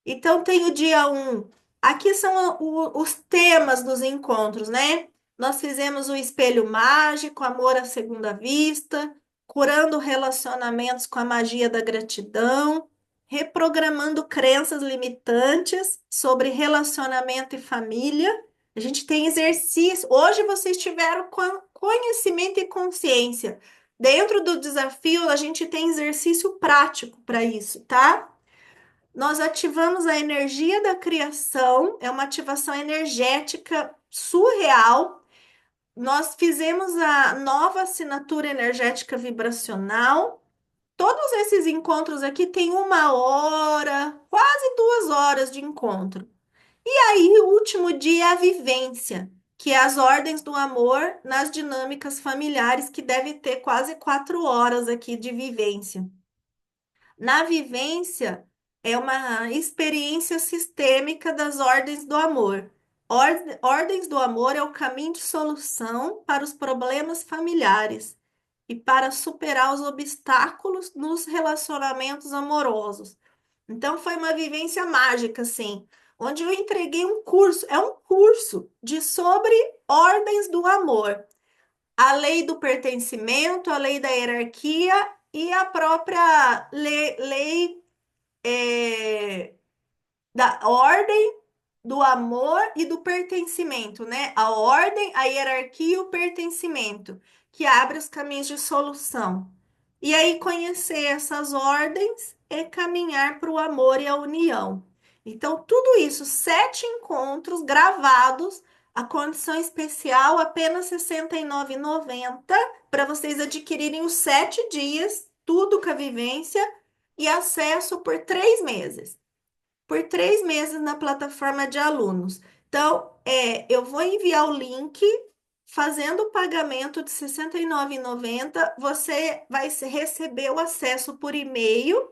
Então, tem o dia 1. Aqui são os temas dos encontros, né? Nós fizemos o espelho mágico, amor à segunda vista, curando relacionamentos com a magia da gratidão, reprogramando crenças limitantes sobre relacionamento e família. A gente tem exercício. Hoje vocês tiveram conhecimento e consciência. Dentro do desafio, a gente tem exercício prático para isso, tá? Nós ativamos a energia da criação, é uma ativação energética surreal. Nós fizemos a nova assinatura energética vibracional. Todos esses encontros aqui têm 1 hora, quase 2 horas de encontro. E aí, o último dia é a vivência, que é as ordens do amor nas dinâmicas familiares, que deve ter quase 4 horas aqui de vivência. Na vivência, é uma experiência sistêmica das ordens do amor. Ordens do amor é o caminho de solução para os problemas familiares e para superar os obstáculos nos relacionamentos amorosos. Então, foi uma vivência mágica, assim, onde eu entreguei um curso, é um curso de sobre ordens do amor, a lei do pertencimento, a lei da hierarquia e a própria lei da ordem do amor e do pertencimento, né? A ordem, a hierarquia e o pertencimento, que abre os caminhos de solução. E aí, conhecer essas ordens é caminhar para o amor e a união. Então, tudo isso, 7 encontros gravados, a condição especial apenas R$ 69,90 para vocês adquirirem os 7 dias, tudo com a vivência e acesso por 3 meses por 3 meses na plataforma de alunos. Então, eu vou enviar o link. Fazendo o pagamento de R$ 69,90, você vai receber o acesso por e-mail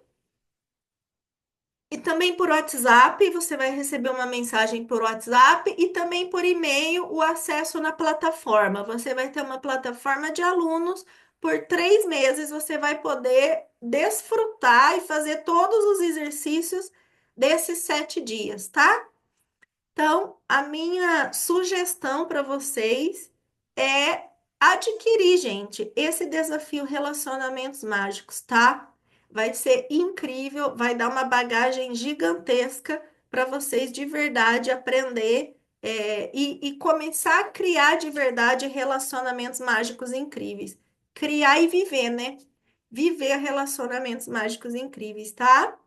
e também por WhatsApp. Você vai receber uma mensagem por WhatsApp e também por e-mail o acesso na plataforma. Você vai ter uma plataforma de alunos. Por 3 meses, você vai poder desfrutar e fazer todos os exercícios desses 7 dias, tá? Então, a minha sugestão para vocês é adquirir, gente, esse desafio Relacionamentos Mágicos, tá? Vai ser incrível, vai dar uma bagagem gigantesca para vocês de verdade aprender e começar a criar de verdade relacionamentos mágicos incríveis. Criar e viver, né? Viver relacionamentos mágicos incríveis, tá?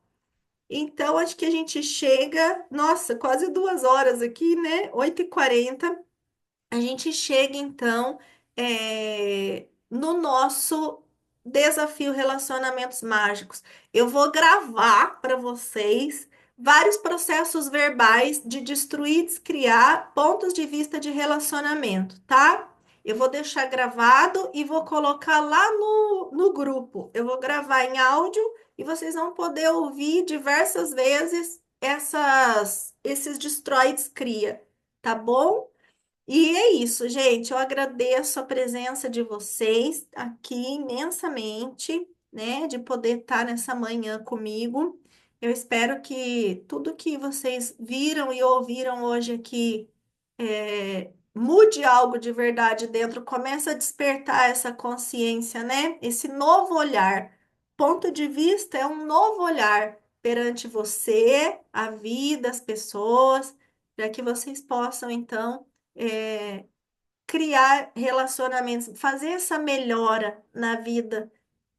Então, acho que a gente chega, nossa, quase 2 horas aqui, né? 8h40. A gente chega, então, no nosso desafio Relacionamentos Mágicos. Eu vou gravar para vocês vários processos verbais de destruir e descriar pontos de vista de relacionamento, tá? Eu vou deixar gravado e vou colocar lá no grupo. Eu vou gravar em áudio e vocês vão poder ouvir diversas vezes esses destrói e descria, tá bom? E é isso, gente. Eu agradeço a presença de vocês aqui imensamente, né? De poder estar nessa manhã comigo. Eu espero que tudo que vocês viram e ouviram hoje aqui mude algo de verdade dentro, comece a despertar essa consciência, né? Esse novo olhar. Ponto de vista é um novo olhar perante você, a vida, as pessoas, para que vocês possam, então, é, criar relacionamentos, fazer essa melhora na vida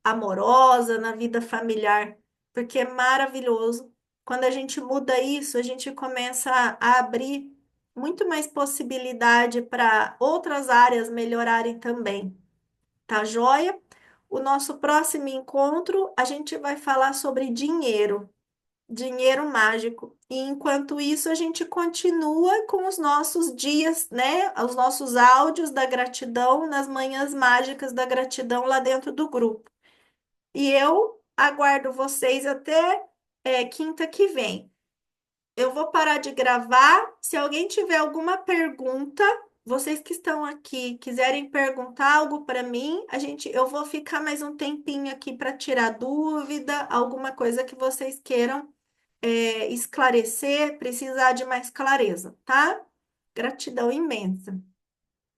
amorosa, na vida familiar, porque é maravilhoso. Quando a gente muda isso, a gente começa a abrir muito mais possibilidade para outras áreas melhorarem também. Tá joia? O nosso próximo encontro, a gente vai falar sobre dinheiro. Dinheiro mágico. E enquanto isso, a gente continua com os nossos dias, né? Os nossos áudios da gratidão nas manhãs mágicas da gratidão lá dentro do grupo. E eu aguardo vocês até quinta que vem. Eu vou parar de gravar. Se alguém tiver alguma pergunta, vocês que estão aqui quiserem perguntar algo para mim, eu vou ficar mais um tempinho aqui para tirar dúvida, alguma coisa que vocês queiram esclarecer, precisar de mais clareza, tá? Gratidão imensa.